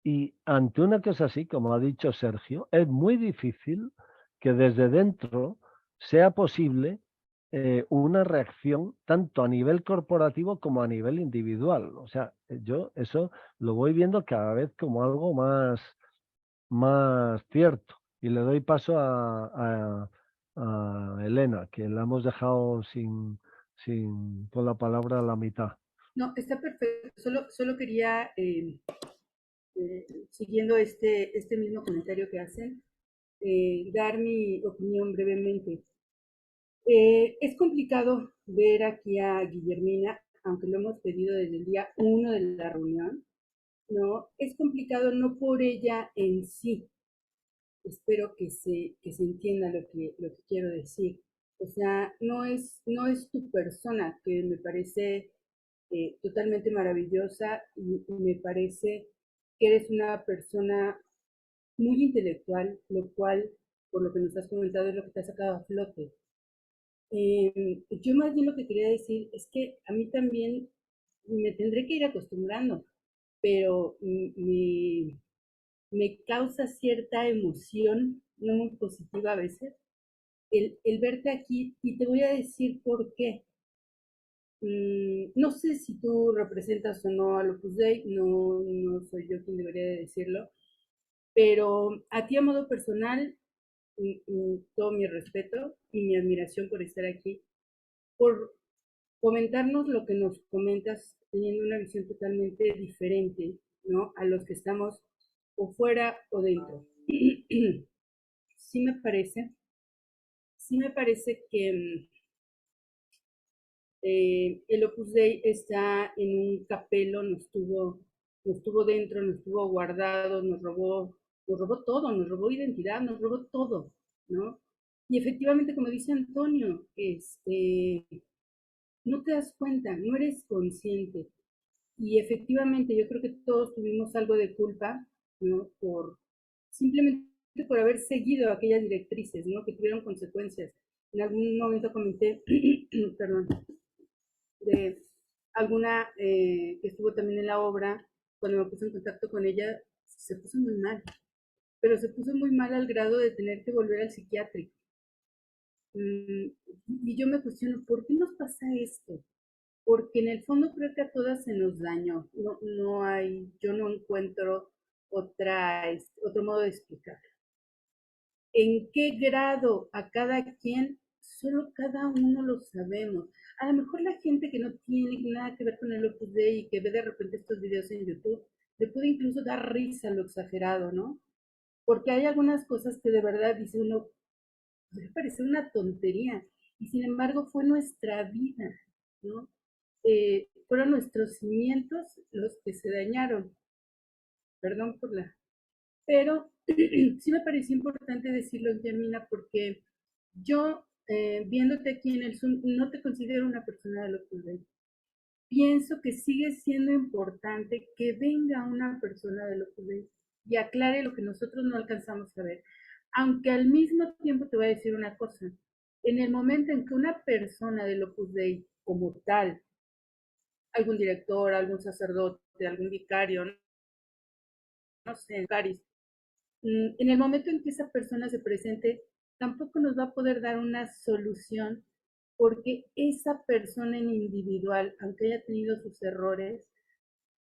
A: Y ante una cosa así, como ha dicho Sergio, es muy difícil que desde dentro sea posible una reacción tanto a nivel corporativo como a nivel individual. O sea, yo eso lo voy viendo cada vez como algo más cierto. Y le doy paso a Elena, que la hemos dejado con la palabra a la mitad.
L: No, está perfecto. Solo quería, siguiendo este mismo comentario que hacen, dar mi opinión brevemente. Es complicado ver aquí a Guillermina, aunque lo hemos pedido desde el día 1 de la reunión, ¿no? Es complicado no por ella en sí. Espero que se entienda lo que quiero decir. O sea, no es tu persona, que me parece totalmente maravillosa y me parece que eres una persona muy intelectual, lo cual, por lo que nos has comentado, es lo que te ha sacado a flote. Yo más bien lo que quería decir es que a mí también me tendré que ir acostumbrando, pero me causa cierta emoción, no muy positiva a veces, el verte aquí, y te voy a decir por qué. No sé si tú representas o no al Opus Dei, no soy yo quien debería de decirlo, pero a ti a modo personal, todo mi respeto y mi admiración por estar aquí, por comentarnos lo que nos comentas, teniendo una visión totalmente diferente, ¿no? A los que estamos o fuera o dentro. Sí me parece que el Opus Dei está en un capelo, nos tuvo dentro, nos tuvo guardado, nos robó todo, nos robó identidad, nos robó todo, ¿no? Y efectivamente, como dice Antonio, no te das cuenta, no eres consciente. Y efectivamente, yo creo que todos tuvimos algo de culpa, ¿no? Simplemente por haber seguido aquellas directrices, ¿no? Que tuvieron consecuencias. En algún momento comenté, perdón, de alguna que estuvo también en la obra, cuando me puse en contacto con ella, se puso muy mal, pero se puso muy mal al grado de tener que volver al psiquiátrico. Y yo me cuestiono, ¿por qué nos pasa esto? Porque en el fondo creo que a todas se nos dañó. Yo no encuentro otro modo de explicarlo. ¿En qué grado a cada quien? Solo cada uno lo sabemos. A lo mejor la gente que no tiene nada que ver con el Opus Dei y que ve de repente estos videos en YouTube, le puede incluso dar risa lo exagerado, ¿no? Porque hay algunas cosas que de verdad dice uno, me parece una tontería, y sin embargo fue nuestra vida, ¿no? Fueron nuestros cimientos los que se dañaron. Perdón por la... Pero sí me pareció importante decirlo, Guillermina, porque yo, viéndote aquí en el Zoom, no te considero una persona del Opus Dei. Pienso que sigue siendo importante que venga una persona del Opus Dei y aclare lo que nosotros no alcanzamos a ver. Aunque al mismo tiempo te voy a decir una cosa. En el momento en que una persona del Opus Dei, como tal, algún director, algún sacerdote, algún vicario, no sé, caris, en el momento en que esa persona se presente, tampoco nos va a poder dar una solución, porque esa persona en individual, aunque haya tenido sus errores,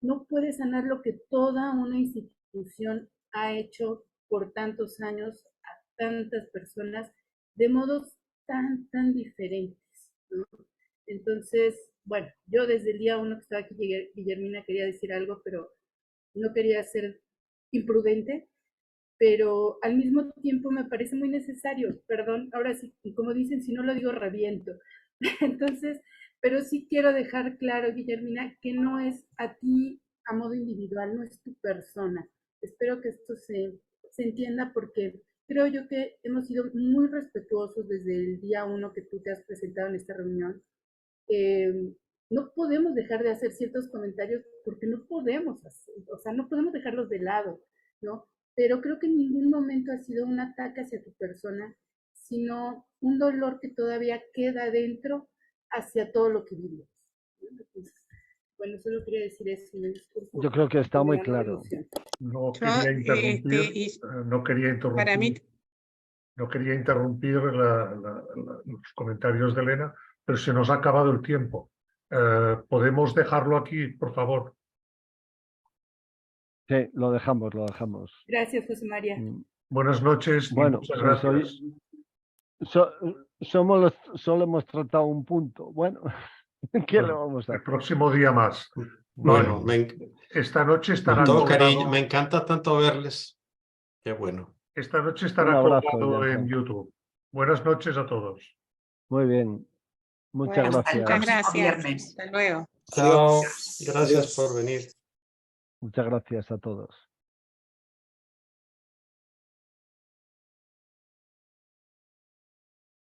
L: no puede sanar lo que toda una institución ha hecho por tantos años a tantas personas de modos tan diferentes, ¿no? Entonces, bueno, yo desde el día 1 que estaba aquí, Guillermina, quería decir algo, pero no quería ser imprudente, pero al mismo tiempo me parece muy necesario, perdón, ahora sí, y como dicen, si no lo digo, reviento. Entonces, pero sí quiero dejar claro, Guillermina, que no es a ti a modo individual, no es tu persona. Espero que esto se entienda, porque creo yo que hemos sido muy respetuosos desde el día 1 que tú te has presentado en esta reunión. No podemos dejar de hacer ciertos comentarios porque no podemos hacer, o sea, no podemos dejarlos de lado, ¿no? Pero creo que en ningún momento ha sido un ataque hacia tu persona, sino un dolor que todavía queda dentro hacia todo lo que vivimos. Entonces, bueno, solo quería decir eso.
A: Yo creo que está muy claro.
B: No quería interrumpir, no quería interrumpir.
C: Para mí...
B: No quería interrumpir los comentarios de Elena, pero se nos ha acabado el tiempo. ¿Podemos dejarlo aquí, por favor?
A: Sí, lo dejamos.
L: Gracias, José María.
B: Buenas noches.
A: Bueno,
B: muchas gracias.
A: Solo hemos tratado un punto. Bueno, ¿qué le vamos a hacer?
B: El próximo día más.
E: Bueno,
B: esta noche estará
E: cariño, me encanta tanto verles. Qué bueno.
B: Esta noche estará colgado en YouTube. Buenas noches a todos.
A: Muy bien. Muchas gracias.
C: Muchas gracias. Hasta luego.
E: Chao. Gracias por venir.
A: Muchas gracias a todos.